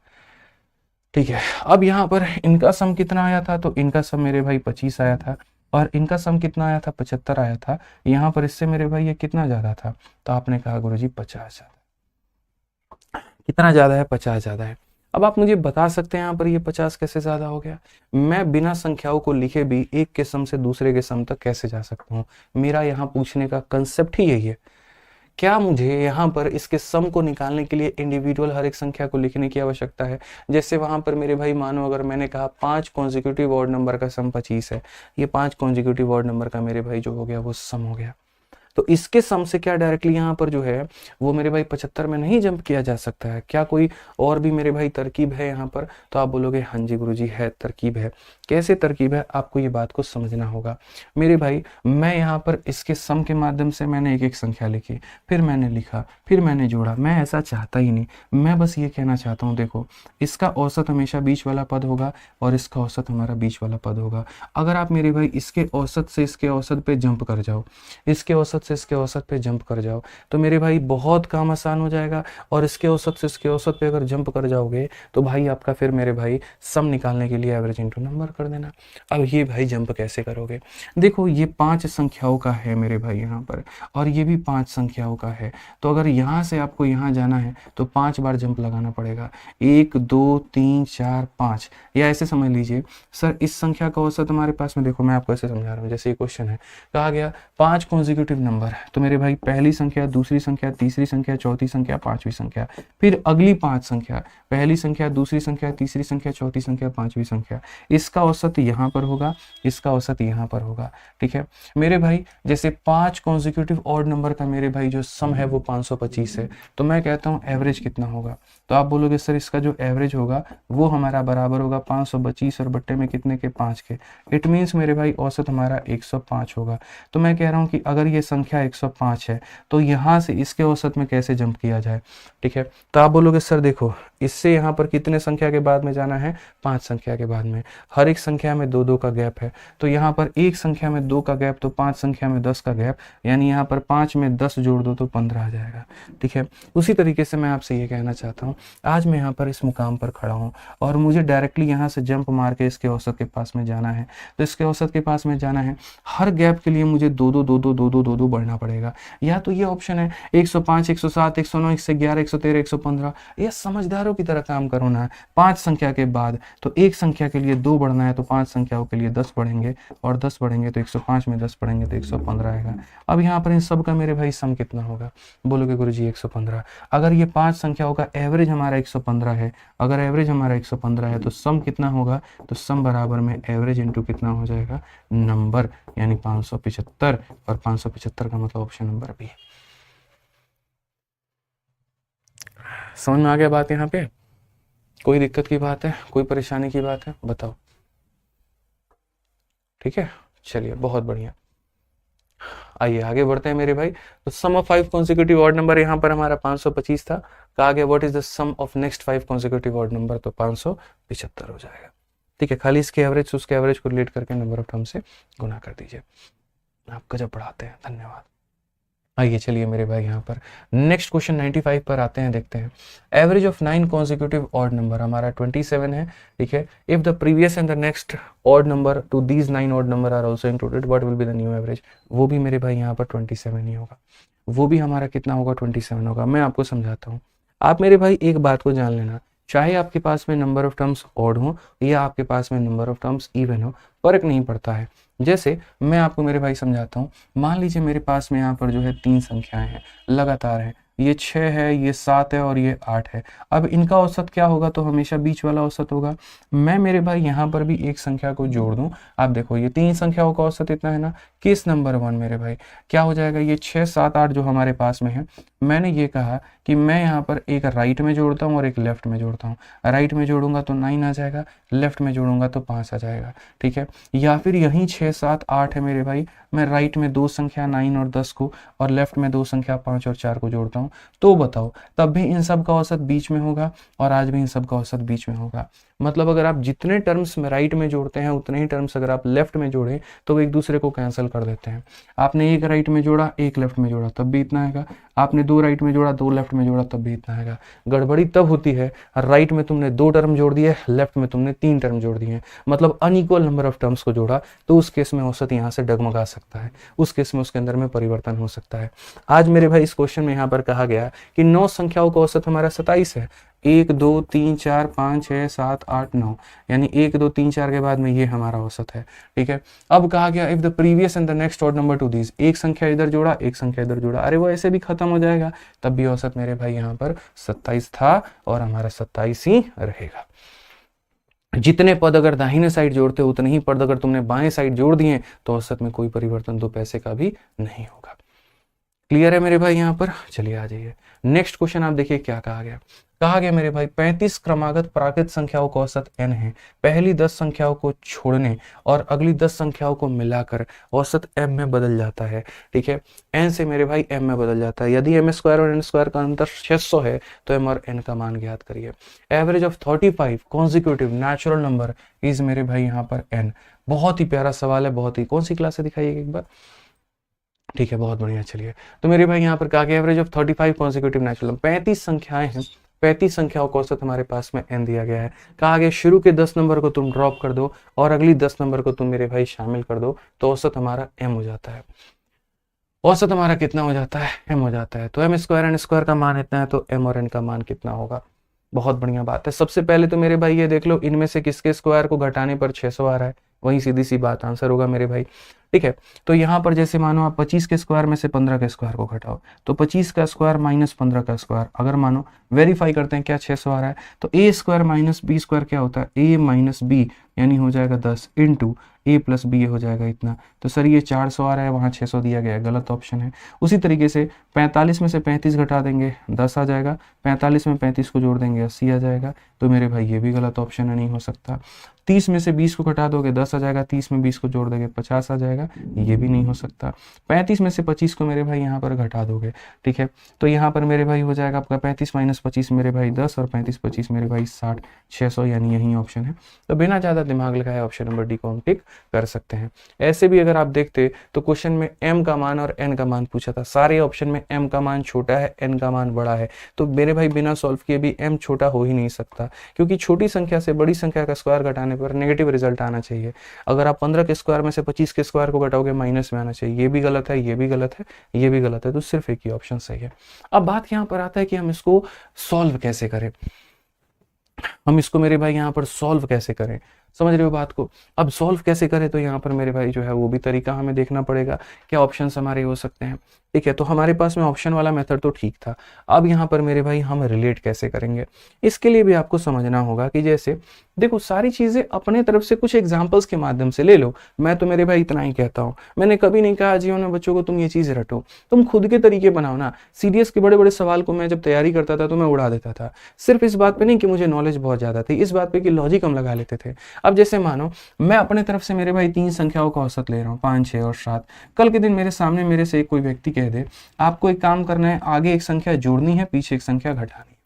ठीक है। अब यहाँ पर इनका सम कितना आया था, तो इनका सम मेरे भाई 25 आया था, और इनका सम कितना आया था 75 आया था। यहाँ पर इससे मेरे भाई ये कितना ज़्यादा था, तो आपने कहा गुरुजी 50 ज़्यादा। कितना ज़्यादा है, 50 ज़्यादा है। अब आप मुझे बता सकते हैं यहाँ पर ये 50 कैसे ज़्यादा हो गया। मैं बिना संख्याओं को लिखे भी एक के सम से दूसरे के सम तक कैसे जा सकता हूँ, मेरा यहाँ पूछने का कंसेप्ट ही यही है। क्या मुझे यहाँ पर इसके सम को निकालने के लिए इंडिविजुअल हर एक संख्या को लिखने की आवश्यकता है। जैसे वहां पर मेरे भाई मानो अगर मैंने कहा 5 consecutive ऑड नंबर का सम 25 है, ये 5 consecutive ऑड नंबर का मेरे भाई जो हो गया वो सम हो गया, तो इसके सम से क्या डायरेक्टली यहाँ पर जो है वो मेरे भाई 75 में नहीं जंप किया जा सकता है। क्या कोई और भी मेरे भाई तरकीब है यहाँ पर, तो आप बोलोगे हाँ जी गुरुजी है, तरकीब है। कैसे तरकीब है आपको ये बात को समझना होगा मेरे भाई। मैं यहाँ पर इसके सम के माध्यम से मैंने एक एक संख्या लिखी, फिर मैंने लिखा, फिर मैंने जोड़ा। मैं ऐसा चाहता ही नहीं, मैं बस ये कहना चाहता हूँ देखो इसका औसत हमेशा बीच वाला पद होगा और इसका औसत हमारा बीच वाला पद होगा। अगर आप मेरे भाई इसके औसत से इसके औसत पे जंप कर जाओ, इसके औसत से इसके औसत पे जंप कर जाओ तो मेरे भाई बहुत काम आसान हो जाएगा। और इसके औसत से इसके औसत पे अगर जंप कर जाओगे तो भाई आपका फिर मेरे भाई सम निकालने के लिए एवरेज इंटू नंबर कर देना। अब ये भाई जंप कैसे करोगे, देखो ये 5 संख्याओं का है मेरे भाई यहाँ पर, और ये भी 5 संख्याओं का है। तो अगर यहाँ से आपको यहाँ जाना है तो 5 बार जंप लगाना पड़ेगा, 1 2 3 4 5। या ऐसे समझ लीजिए सर इस संख्या का औसत हमारे पास में, देखो मैं आपको ऐसे समझा रहा हूँ, जैसे ये क्वेश्चन है कहा गया 5 कॉन्जिक्यूटिव नंबर है, तो मेरे भाई पहली संख्या, दूसरी संख्या, तीसरी संख्या, चौथी संख्या, पांचवी संख्या, फिर अगली 5 संख्या, पहली संख्या, दूसरी संख्या, तीसरी संख्या, चौथी संख्या, पांचवी संख्या, इसका औसत यहाँ पर होगा, इसका औसत यहाँ पर होगा। ठीक है मेरे भाई, जैसे 5 कॉन्जिक्यूटिव ऑड नंबर का मेरे भाई जो सम है वो 525 है, तो मैं कहता हूँ एवरेज कितना होगा, तो आप बोलोगे सर इसका जो एवरेज होगा वो हमारा बराबर होगा 525 और बट्टे में कितने के 5 के। इट मीन्स मेरे भाई औसत हमारा 105 होगा। तो मैं कह रहा हूँ कि अगर ये संख्या 105 है तो यहाँ से इसके औसत में कैसे जंप किया जाए। ठीक है, तो आप बोलोगे सर देखो इससे यहाँ पर कितने संख्या के बाद में जाना है, 5 संख्या के बाद में, हर एक संख्या में 2 2 का गैप है, तो यहाँ पर एक संख्या में 2 का गैप तो 5 संख्या में 10 का गैप, यानी यहाँ पर 5 में 10 जोड़ दो तो 15 आ जाएगा। ठीक है, उसी तरीके से मैं आपसे ये कहना चाहता हूँ, आज मैं यहाँ पर इस मुकाम पर खड़ा हूँ और मुझे डायरेक्टली यहाँ से जंप मार के इसके औसत के पास में जाना है, तो इसके औसत के पास में जाना है, हर गैप के लिए मुझे 2 2 2 2 2 2 2 2 बढ़ना पड़ेगा। या तो ये ऑप्शन है 105 107 109 111 113 115, ये समझदारों की तरह काम करो ना, 5 संख्या के बाद तो एक संख्या के लिए 2 बढ़ना है तो 5 संख्याओं के लिए 10 बढ़ेंगे, और 10 बढ़ेंगे तो 105 में 10 बढ़ेंगे तो 115 आएगा। अब यहाँ पर इन सब का मेरे भाई सम कितना होगा, बोलोगे गुरुजी 115। अगर ये 5 संख्याओं का एवरेज हमारा 115 है, अगर एवरेज हमारा 115 है तो सम कितना होगा, तो सम बराबर में एवरेज इंटू कितना हो जाएगा, नंबर, यानी 575, और 575 का मतलब ऑप्शन नंबर बी है। समझ में आ गया बात यहाँ पे, कोई दिक्कत की बात है, कोई परेशानी की बात है, बताओ। ठीक है, चलिए बहुत बढ़िया, आइए आगे बढ़ते हैं मेरे भाई। तो sum of 5 consecutive odd number यहाँ पर हमारा 525 था, कहा गया what is the sum of next 5 consecutive odd number, तो 575 हो जाएगा। ठीक है, खाली इसके एवरेज उसके एवरेज को रिलेट करके नंबर ऑफ टर्म से गुना कर दीजिए। आप गजब पढ़ाते हैं, धन्यवाद। आइए चलिए मेरे भाई यहाँ पर नेक्स्ट क्वेश्चन 95 पर आते हैं, देखते हैं। Average of 9 consecutive odd number हमारा 27 है। ठीक है, if the previous and the next odd number to these 9 odd number are also included, what will be the new average, वो भी मेरे भाई यहाँ पर 27 ही होगा, वो भी हमारा कितना होगा, 27 होगा। मैं आपको समझाता हूँ, आप मेरे भाई एक बात को जान लेना, चाहे आपके पास में नंबर ऑफ टर्म्स ऑड हो या आपके पास में नंबर ऑफ टर्म्स इवन हो, फर्क नहीं पड़ता है। जैसे मैं आपको मेरे भाई समझाता हूँ, मान लीजिए मेरे पास में यहाँ पर जो है 3 संख्याएं हैं लगातार हैं, ये 6 है, ये 7 है और ये 8 है। अब इनका औसत क्या होगा, तो हमेशा बीच वाला औसत होगा। मैं मेरे भाई यहाँ पर भी एक संख्या को जोड़ दूं, आप देखो ये 3 संख्याओं का औसत इतना है ना, केस नंबर 1 मेरे भाई क्या हो जाएगा, ये 6 7 8 जो हमारे पास में है, मैंने ये कहा कि मैं यहाँ पर एक राइट में जोड़ता हूँ और एक लेफ्ट में जोड़ता हूँ। राइट में जोड़ूंगा तो 9 आ जाएगा, लेफ्ट में जोड़ूंगा तो 5 आ जाएगा। ठीक है, या फिर यही 6 7 8 है मेरे भाई, मैं राइट में 2 संख्या 9 और 10 को और लेफ्ट में 2 संख्या 5 और 4 को जोड़ता हूँ, तो बताओ तब भी इन सब का औसत बीच में होगा और आज भी इन सब का औसत बीच में होगा। मतलब अगर आप जितने टर्म्स में राइट में जोड़ते हैं उतने ही टर्म्स अगर आप लेफ्ट में जोड़ें तो वो एक दूसरे को कैंसिल कर देते हैं। आपने एक राइट में जोड़ा, एक लेफ्ट में जोड़ा, तब भी इतना आएगा। आपने 2 राइट में जोड़ा, 2 लेफ्ट में जोड़ा, तब भी इतना आएगा। गड़बड़ी तब होती है राइट में तुमने 2 टर्म जोड़ दिए, लेफ्ट में तुमने 3 टर्म जोड़ दिए, मतलब अनइक्वल नंबर ऑफ टर्म्स को जोड़ा, तो उस केस में औसत यहाँ से डगमगा सकता है, उस केस में उसके अंदर में परिवर्तन हो सकता है। आज मेरे भाई इस क्वेश्चन में यहाँ पर कहा गया कि 9 संख्याओं का औसत हमारा 27 है, 1 2 3 4 5 6 7 8 9, यानी 1 2 3 4 के बाद में ये हमारा औसत है। ठीक है, अब कहा गया if the previous and the next odd number to these, एक संख्या इधर जोड़ा, एक संख्या इधर जोड़ा, अरे वो ऐसे भी खत्म हो जाएगा, तब भी औसत मेरे भाई यहाँ पर 27 था और हमारा 27 ही रहेगा। जितने पद अगर दाहिने साइड जोड़ते हो उतने ही पद अगर तुमने बाएं साइड जोड़ दिए तो औसत में कोई परिवर्तन 2 पैसे का भी नहीं होगा। क्लियर है मेरे भाई यहाँ पर, चलिए आ जाइए नेक्स्ट क्वेश्चन। आप देखिए क्या कहा गया, कहा गया मेरे भाई 35 क्रमागत प्राकृत संख्याओं का औसत n है। पहली 10 संख्याओं को छोड़ने और अगली 10 संख्याओं को मिलाकर औसत m में बदल जाता है। ठीक है, n से मेरे भाई m में बदल जाता है। यदि m स्क्वायर और n स्क्वायर का अंतर 600 है तो m और n का मान ज्ञात करिए। Average of 35 consecutive natural number is मेरे भाई यहाँ पर n। बहुत ही प्यारा सवाल है, बहुत ही। कौन सी क्लास से दिखाइएगा एक बार। ठीक है, बहुत बढ़िया। चलिए, तो मेरे भाई यहाँ पर कहा गया average of 35 consecutive natural number, 35 संख्याएं हैं, 35 संख्याओं का औसत हमारे पास में n दिया गया है। कहा गया शुरू के 10 नंबर को तुम ड्रॉप कर दो और अगली 10 नंबर को तुम मेरे भाई शामिल कर दो तो औसत हमारा m हो जाता है। औसत हमारा कितना हो जाता है, m हो जाता है। तो m स्क्वायर एन स्क्वायर का मान इतना है तो m और n का मान कितना होगा। बहुत बढ़िया बात है। सबसे पहले तो मेरे भाई ये देख लो, इनमें से किसके स्क्वायर को घटाने पर 600 आ रहा है, वही सीधी सी बात आंसर होगा मेरे भाई। ठीक है, तो यहाँ पर जैसे मानो आप 25 के स्क्वायर में से 15 के स्क्वायर को घटाओ तो 25 का स्क्वायर माइनस 15 का स्क्वायर, अगर मानो वेरीफाई करते हैं क्या 600 आ रहा है, तो ए स्क्वायर माइनस बी स्क्वायर क्या होता है, ए माइनस बी यानी हो जाएगा 10 इंटू ए प्लस बी हो जाएगा इतना। तो सर ये 400 आ रहा है, वहाँ 600 दिया गया है, गलत ऑप्शन है। उसी तरीके से 45 में से 35 घटा देंगे 10 आ जाएगा, 45 में 35 को जोड़ देंगे 80 आ जाएगा। तो मेरे भाई ये भी गलत ऑप्शन है, नहीं हो सकता। 30 में से 20 को घटा दोगे 10 आ जाएगा, 30 में 20 को जोड़ देंगे 50 आ जाएगा, ये भी नहीं हो सकता। 35 में से 25 को मेरे भाई यहाँ पर घटा दोगे, ठीक है, तो यहाँ पर मेरे भाई हो जाएगा आपका 35 माइनस 25 मेरे भाई 10 और 35 25 मेरे भाई 60, 600 यानी यही ऑप्शन है। तो बिना ज़्यादा दिमाग लगाए ऑप्शन नंबर डी को हम टिक कर सकते हैं। ऐसे भी अगर आप देखते तो क्वेश्चन में m का मान और n का मान पूछा था, सारे ऑप्शन में m का मान छोटा है n का मान बड़ा है, तो मेरे भाई बिना सॉल्व किए भी m छोटा हो ही नहीं सकता, क्योंकि छोटी संख्या से बड़ी संख्या का स्क्वायर घटाने पर नेगेटिव रिजल्ट आना चाहिए। अगर आप 15 के स्क्वायर में से 25 के स्क्वायर को घटाओगे माइनस में आना चाहिए, ये भी गलत है, ये भी गलत है, ये भी गलत है, तो सिर्फ एक ही ऑप्शन सही है। अब बात यहाँ पर आता है कि हम इसको सॉल्व कैसे करें, हम इसको मेरे भाई यहाँ पर सॉल्व कैसे करें, समझ रहे हो बात को। अब सॉल्व कैसे करें, तो यहाँ पर मेरे भाई जो है वो भी तरीका हमें देखना पड़ेगा, क्या ऑप्शंस हमारे हो सकते हैं। ठीक है, तो हमारे पास में ऑप्शन वाला मेथड तो ठीक था। अब यहाँ पर मेरे भाई हम रिलेट कैसे करेंगे, इसके लिए भी आपको समझना होगा कि जैसे देखो सारी चीजें अपने तरफ से कुछ एग्जाम्पल्स के माध्यम से ले लो। मैं तो मेरे भाई इतना ही कहता हूँ, मैंने कभी नहीं कहा जीवन में बच्चों को तुम ये चीज रटो, तुम खुद के तरीके बनाओ ना। सीडीएस के बड़े बड़े सवाल को मैं जब तैयारी करता था तो मैं उड़ा देता था, सिर्फ इस बात पे नहीं कि मुझे नॉलेज बहुत ज्यादा थी, इस बात पे कि लॉजिक हम लगा लेते थे। अब जैसे मानो मैं अपने तरफ से मेरे भाई 3 संख्याओं का औसत ले रहा हूँ, 5, 6 और 7। कल के दिन मेरे सामने मेरे से कोई व्यक्ति कह दे आपको एक काम करना है, आगे एक संख्या जोड़नी है, पीछे एक संख्या घटानी है,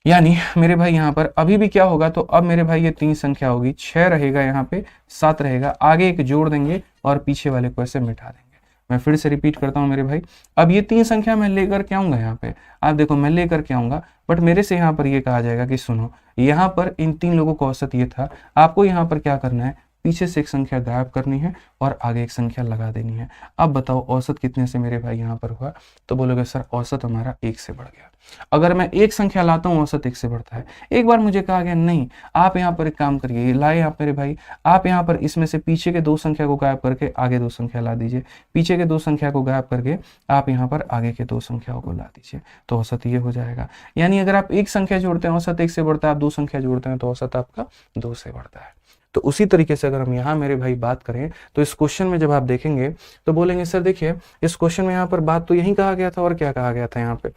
यानी मेरे भाई यहाँ पर अभी भी क्या होगा, तो अब मेरे भाई ये 3 संख्या होगी, 6 रहेगा यहाँ पे, 7 रहेगा, आगे एक जोड़ देंगे और पीछे वाले को ऐसे मिटा देंगे। मैं फिर से रिपीट करता हूँ मेरे भाई, अब ये 3 संख्या मैं लेकर के आऊंगा यहाँ पे, आप देखो मैं लेकर के आऊंगा, बट मेरे से यहाँ पर ये कहा जाएगा कि सुनो यहाँ पर इन 3 लोगों का औसत ये था, आपको यहाँ पर क्या करना है, पीछे से एक संख्या गायब करनी है और आगे एक संख्या लगा देनी है। अब बताओ औसत कितने से मेरे भाई यहाँ पर हुआ, तो बोलोगे सर औसत हमारा 1 से बढ़ गया। अगर मैं एक संख्या लाता हूँ औसत 1 से बढ़ता है। एक बार मुझे कहा गया नहीं, आप यहाँ पर एक काम करिए, लाए आप मेरे भाई, आप यहाँ पर इसमें से पीछे के 2 संख्या को गायब करके आगे 2 संख्या ला दीजिए, पीछे के 2 संख्या को गायब करके आप यहाँ पर आगे के 2 संख्याओं को ला दीजिए, तो औसत ये हो जाएगा। यानी अगर आप एक संख्या जोड़ते हैं औसत 1 से बढ़ता है, आप 2 संख्या जोड़ते हैं तो औसत आपका 2 से बढ़ता है। तो उसी तरीके से अगर हम यहाँ मेरे भाई बात करें तो इस क्वेश्चन में जब आप देखेंगे तो बोलेंगे सर देखिए इस क्वेश्चन में यहाँ पर बात तो यही कहा गया था, और क्या कहा गया था यहाँ पे,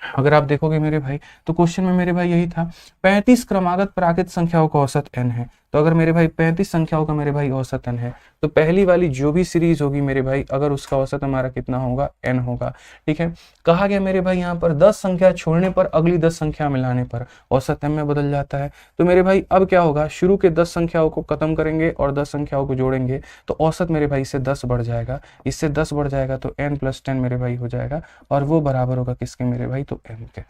अगर आप देखोगे मेरे भाई तो क्वेश्चन में मेरे भाई यही था 35 क्रमागत प्राकृत संख्याओं का औसत n है। तो अगर मेरे भाई 35 संख्याओं का मेरे भाई औसत n है, तो पहली वाली जो भी सीरीज होगी मेरे भाई, अगर उसका औसत हमारा कितना होगा, n होगा। ठीक है, कहा गया मेरे भाई यहाँ पर 10 संख्या छोड़ने पर अगली 10 संख्या मिलाने पर औसत m में बदल जाता है। तो मेरे भाई अब क्या होगा, शुरू के 10 संख्याओं को खत्म करेंगे और 10 संख्याओं को जोड़ेंगे तो औसत मेरे भाई इससे 10 बढ़ जाएगा, इससे 10 बढ़ जाएगा तो n + 10 मेरे भाई हो जाएगा, और वो बराबर होगा किसके मेरे भाई, तो m के।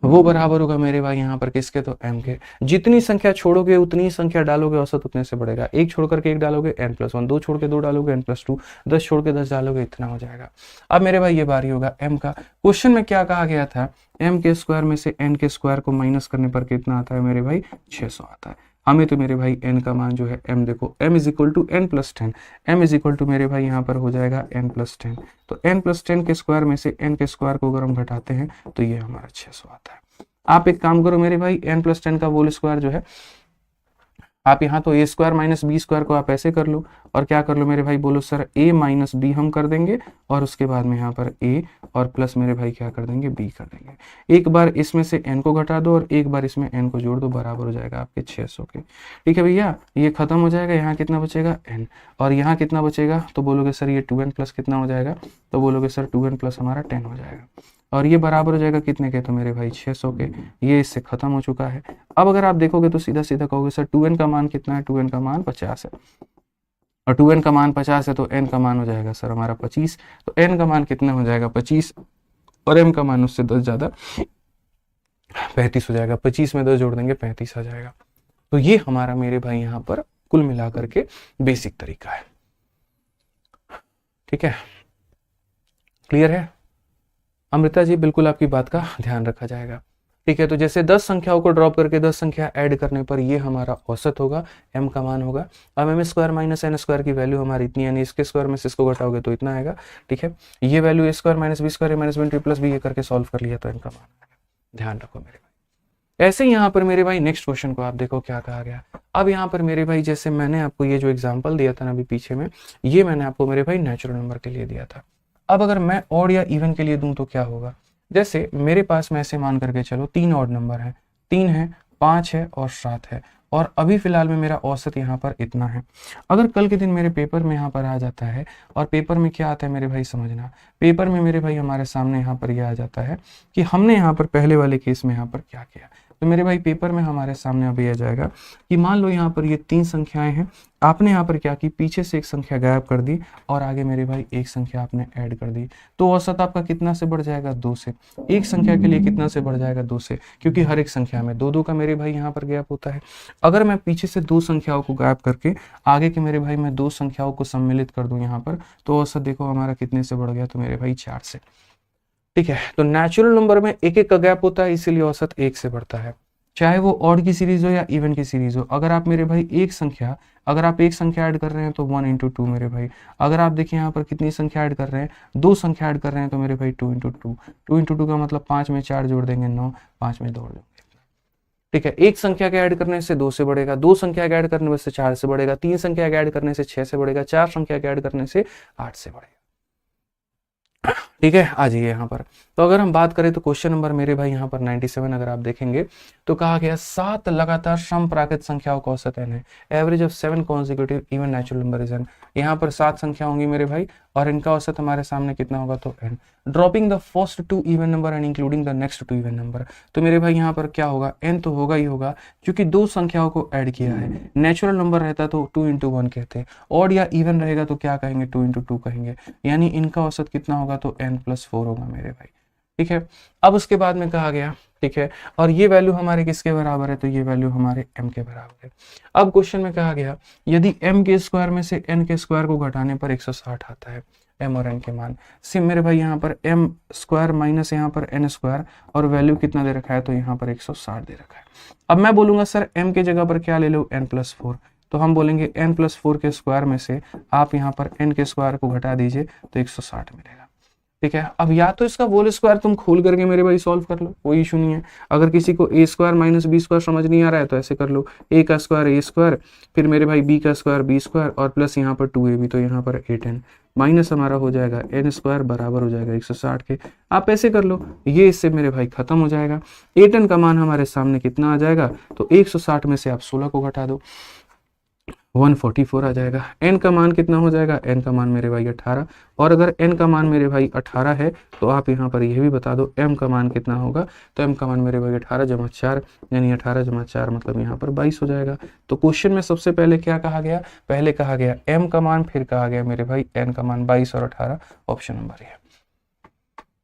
वो बराबर होगा मेरे भाई यहाँ पर किसके, तो m के। जितनी संख्या छोड़ोगे उतनी संख्या डालोगे, औसत उतने से बढ़ेगा। 1 छोड़ करके 1 डालोगे n + 1, 2 छोड़ के 2 डालोगे n + 2, 10 छोड़ के 10 डालोगे, इतना हो जाएगा। अब मेरे भाई ये बारी होगा m का। क्वेश्चन में क्या कहा गया था, m के स्क्वायर में से n के स्क्वायर को माइनस करने पर कितना आता है मेरे भाई, 600 आता है। हमें तो मेरे भाई n का मान जो है m, देखो m = n + 10, m = मेरे भाई यहाँ पर हो जाएगा n + 10, तो n + 10 के स्क्वायर में से n के स्क्वायर को अगर हम घटाते हैं तो ये हमारा 600 आता है। आप एक काम करो मेरे भाई, n + 10 का होल स्क्वायर जो है आप यहाँ तो ए स्क्वायर माइनस बी स्क्वायर को आप ऐसे कर लो और क्या कर लो मेरे भाई, बोलो सर ए माइनस बी हम कर देंगे और उसके बाद में यहाँ पर ए और प्लस मेरे भाई क्या कर देंगे, बी कर देंगे। एक बार इसमें से n को घटा दो और एक बार इसमें n को जोड़ दो, बराबर हो जाएगा आपके 600 के। ठीक है भैया, ये खत्म हो जाएगा, यहाँ कितना बचेगा n और यहाँ कितना बचेगा, तो बोलोगे सर ये 2n प्लस कितना हो जाएगा, तो बोलोगे सर 2n प्लस हमारा 10 हो जाएगा और ये बराबर हो जाएगा कितने के, तो मेरे भाई 600 के। ये इससे खत्म हो चुका है। अब अगर आप देखोगे तो सीधा सीधा कहोगे सर 2n का मान कितना है, 2n का मान 50 है और 2n का मान 50 है तो n का मान हो जाएगा सर हमारा 25, तो n का मान कितना हो जाएगा 25 और m का मान उससे 10 ज़्यादा 35 हो जाएगा। 25 में 10 जोड़ देंगे 35 आ जाएगा। तो ये हमारा मेरे भाई यहाँ पर कुल मिलाकर के बेसिक तरीका है। ठीक है, क्लियर है अमृता जी? बिल्कुल आपकी बात का ध्यान रखा जाएगा। ठीक है, तो जैसे 10 संख्याओं को ड्रॉप करके 10 संख्या ऐड करने पर ये हमारा औसत होगा, m का मान होगा। अब m square minus n square की वैल्यू हमारी इतनी, यानी इसके स्क्वायर में से इसको घटाओगे तो इतना आएगा। ठीक है, ये value a square minus B square minus B plus B करके सॉल्व कर लिया तो n का मान आएगा। ध्यान रखो मेरे भाई। ऐसे ही यहाँ पर मेरे भाई नेक्स्ट क्वेश्चन को आप देखो क्या कहा गया। अब यहाँ पर मेरे भाई जैसे मैंने आपको ये जो एग्जाम्पल दिया था ना अभी पीछे में, ये मैंने आपको मेरे भाई नेचुरल नंबर के लिए दिया था। अब अगर मैं ऑड या इवन के लिए दूं तो क्या होगा, जैसे मेरे पास में ऐसे मान करके चलो 3 ऑड नंबर है, 3 है, 5 है और 7 है और अभी फिलहाल में मेरा औसत यहाँ पर इतना है। अगर कल के दिन मेरे पेपर में यहाँ पर आ जाता है और पेपर में क्या आता है मेरे भाई समझना, पेपर में मेरे भाई हमारे सामने यहाँ पर यह आ जाता है कि हमने यहाँ पर पहले वाले केस में यहाँ पर क्या किया, तो मेरे भाई पेपर में हमारे सामने अभी आ जाएगा कि मान लो यहाँ पर ये 3 संख्याएं हैं, आपने यहाँ पर क्या की, पीछे से एक संख्या गायब कर दी और आगे मेरे भाई एक संख्या आपने ऐड कर दी, तो औसत आपका कितना से बढ़ जाएगा, 2 से। एक संख्या के लिए कितना से बढ़ जाएगा, 2 से, क्योंकि हर एक संख्या में 2 2 का मेरे भाई यहाँ पर गैप होता है। अगर मैं पीछे से 2 संख्याओं को गायब करके आगे के मेरे भाई मैं 2 संख्याओं को सम्मिलित कर दूं यहाँ पर, तो औसत देखो हमारा कितने से बढ़ गया, तो मेरे भाई 4 से। ठीक है, तो नेचुरल नंबर में एक एक का गैप होता है, इसीलिए औसत 1 से बढ़ता है, चाहे वो ऑड की सीरीज हो या इवन की सीरीज हो। अगर आप मेरे भाई अगर आप एक संख्या ऐड कर रहे हैं तो 1 इंटू 2 मेरे भाई। अगर आप देखिए यहाँ पर कितनी संख्या ऐड कर रहे हैं, 2 संख्या ऐड कर रहे हैं तो मेरे भाई 2 इंटू 2, 2 इंटू 2 का मतलब 5 में 4 जोड़ देंगे 9, 5 में 2 जोड़ देंगे। ठीक है, एक संख्या के ऐड करने से 2 से बढ़ेगा, 2 संख्या के ऐड करने से 4 से बढ़ेगा, 3 संख्या के ऐड करने से 6 से बढ़ेगा, 4 संख्या के ऐड करने से 8 से बढ़ेगा। ठीक है, आ जाइए यहाँ पर। तो अगर हम बात करें तो क्वेश्चन नंबर मेरे भाई यहाँ पर 97 अगर आप देखेंगे तो कहा गया 7 लगातार समप्राकृत संख्याओं का औसत n है, average of 7 consecutive even natural number is n। यहाँ पर 7 संख्या होंगी मेरे भाई और इनका औसत हमारे सामने कितना होगा, तो n। Dropping the first 2 even number and including the next 2 even number, तो मेरे भाई यहाँ पर क्या होगा, n तो होगा ही होगा क्योंकि 2 संख्याओं को ऐड किया है। नेचुरल नंबर रहता तो 2 इंटू 1 कहते हैं, ऑड या इवन रहेगा तो क्या कहेंगे, 2 इंटू 2 कहेंगे, यानी इनका औसत कितना होगा, तो n प्लस 4 होगा मेरे भाई। ठीक है, अब उसके बाद में कहा गया, ठीक है, और ये वैल्यू हमारे किसके बराबर है, तो ये वैल्यू हमारे m के बराबर है। अब क्वेश्चन में कहा गया यदि m के स्क्वायर में से n के स्क्वायर को घटाने पर 160 आता है, m और n के मान। सिम मेरे भाई यहाँ पर m स्क्वायर माइनस यहाँ पर n स्क्वायर और वैल्यू कितना दे रखा है, तो यहाँ पर 160 दे रखा है। अब मैं बोलूंगा सर m के जगह पर क्या ले लो, n प्लस 4, तो हम बोलेंगे n प्लस 4 के स्क्वायर में से आप यहाँ पर n के स्क्वायर को घटा दीजिए तो 160 मिलेगा। ठीक है, अब या तो इसका होल स्क्वायर तुम खोल करके मेरे भाई सॉल्व कर लो, कोई इशू नहीं है। अगर किसी को a square minus B square समझ नहीं आ रहा है तो ऐसे कर लो, a का स्क्वायर a स्क्वायर, फिर मेरे भाई b का स्क्वायर b स्क्वायर और प्लस यहाँ पर 2ab, तो यहाँ पर 8n माइनस हमारा हो जाएगा n स्क्वायर बराबर हो जाएगा 160 के। आप ऐसे कर लो, ये इससे मेरे भाई खत्म हो जाएगा। 8n का मान हमारे सामने कितना आ जाएगा, तो 160 में से आप 16 को घटा दो, 144 आ जाएगा। n का मान कितना हो जाएगा, n का मान मेरे भाई 18, और अगर n का मान मेरे भाई 18 है तो आप यहाँ पर यह भी बता दो m का मान कितना होगा, तो m का मान मेरे भाई 18 जमा 4 यानी 18 जमा 4 मतलब यहाँ पर 22 हो जाएगा। तो क्वेश्चन में सबसे पहले क्या कहा गया, पहले कहा गया m का मान, फिर कहा गया मेरे भाई n का मान 22 और 18, ऑप्शन नंबर है।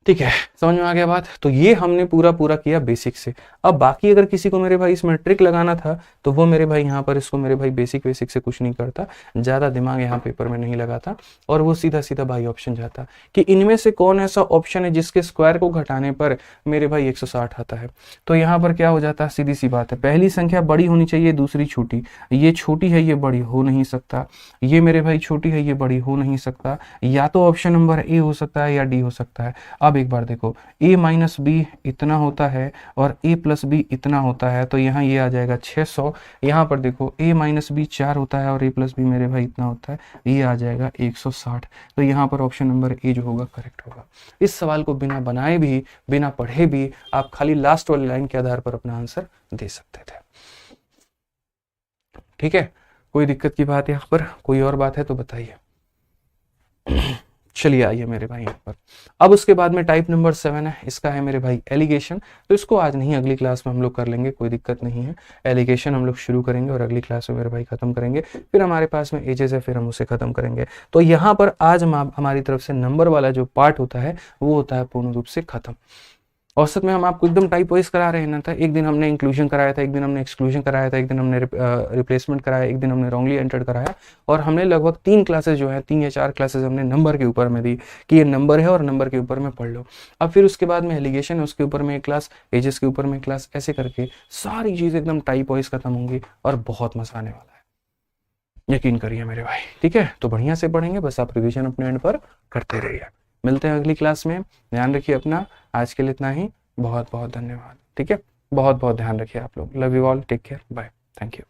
ठीक है, समझ में आ गया बात। तो ये हमने पूरा किया बेसिक से। अब बाकी अगर किसी को मेरे भाई इसमें ट्रिक लगाना था तो वो मेरे भाई यहाँ पर इसको मेरे भाई बेसिक से कुछ नहीं करता, ज़्यादा दिमाग यहाँ पेपर में नहीं लगाता और वो सीधा सीधा भाई ऑप्शन जाता कि इनमें से कौन ऐसा ऑप्शन है जिसके स्क्वायर को घटाने पर मेरे भाई 160 आता है। तो यहाँ पर क्या हो जाता है, सीधी सी बात है, पहली संख्या बड़ी होनी चाहिए, दूसरी छोटी। ये छोटी है, ये बड़ी हो नहीं सकता, ये मेरे भाई छोटी है, ये बड़ी हो नहीं सकता, या तो ऑप्शन नंबर ए हो सकता है या डी हो सकता है। अब अब एक बार देखो, a माइनस बी इतना होता है और a प्लस बी इतना होता है, तो यहाँ ये आ जाएगा 600। यहाँ पर देखो a माइनस बी 4 होता है और a प्लस बी मेरे भाई इतना होता है, ये आ जाएगा 160। तो यहाँ पर ऑप्शन नंबर ए जो होगा करेक्ट होगा। इस सवाल को बिना बनाए भी, बिना पढ़े भी आप खाली लास्ट वाली लाइन के आधार पर अपना आंसर दे सकते थे। ठीक है, कोई दिक्कत की बात यहाँ पर, कोई और बात है तो बताइए। चलिए आइए मेरे भाई यहाँ पर, अब उसके बाद में टाइप नंबर 7 है, इसका है मेरे भाई एलिगेशन। तो इसको आज नहीं, अगली क्लास में हम लोग कर लेंगे, कोई दिक्कत नहीं है। एलिगेशन हम लोग शुरू करेंगे और अगली क्लास में मेरे भाई खत्म करेंगे। फिर हमारे पास में एजेस है, फिर हम उसे खत्म करेंगे। तो यहाँ पर आज हमारी तरफ से नंबर वाला जो पार्ट होता है वो होता है पूर्ण रूप से खत्म। औसत में हम आपको एकदम टाइप वाइज करा रहे हैं ना, था एक दिन हमने इंक्लूजन कराया था, एक दिन हमने एक्सक्लूजन कराया था, एक दिन हमने रिप्लेसमेंट कराया, एक दिन हमने रॉन्गली एंटर्ड कराया, और हमने लगभग 3 क्लासेस जो है, 3 या 4 क्लासेस हमने नंबर के ऊपर में दी कि ये नंबर है और नंबर के ऊपर में पढ़ लो। अब फिर उसके बाद में एलिगेशन है, उसके ऊपर में एक क्लास, एजेस के ऊपर में क्लास, ऐसे करके सारी चीज़ एकदम टाइप वाइज खत्म होंगी और बहुत मजा आने वाला है, यकीन करिए मेरे भाई। ठीक है, तो बढ़िया से पढ़ेंगे, बस आप रिविजन अपने एंड पर करते रहिए। मिलते हैं अगली क्लास में, ध्यान रखिए अपना। आज के लिए इतना ही, बहुत बहुत धन्यवाद। ठीक है, बहुत बहुत ध्यान रखिए आप लोग। Love you all, take care, bye, thank you.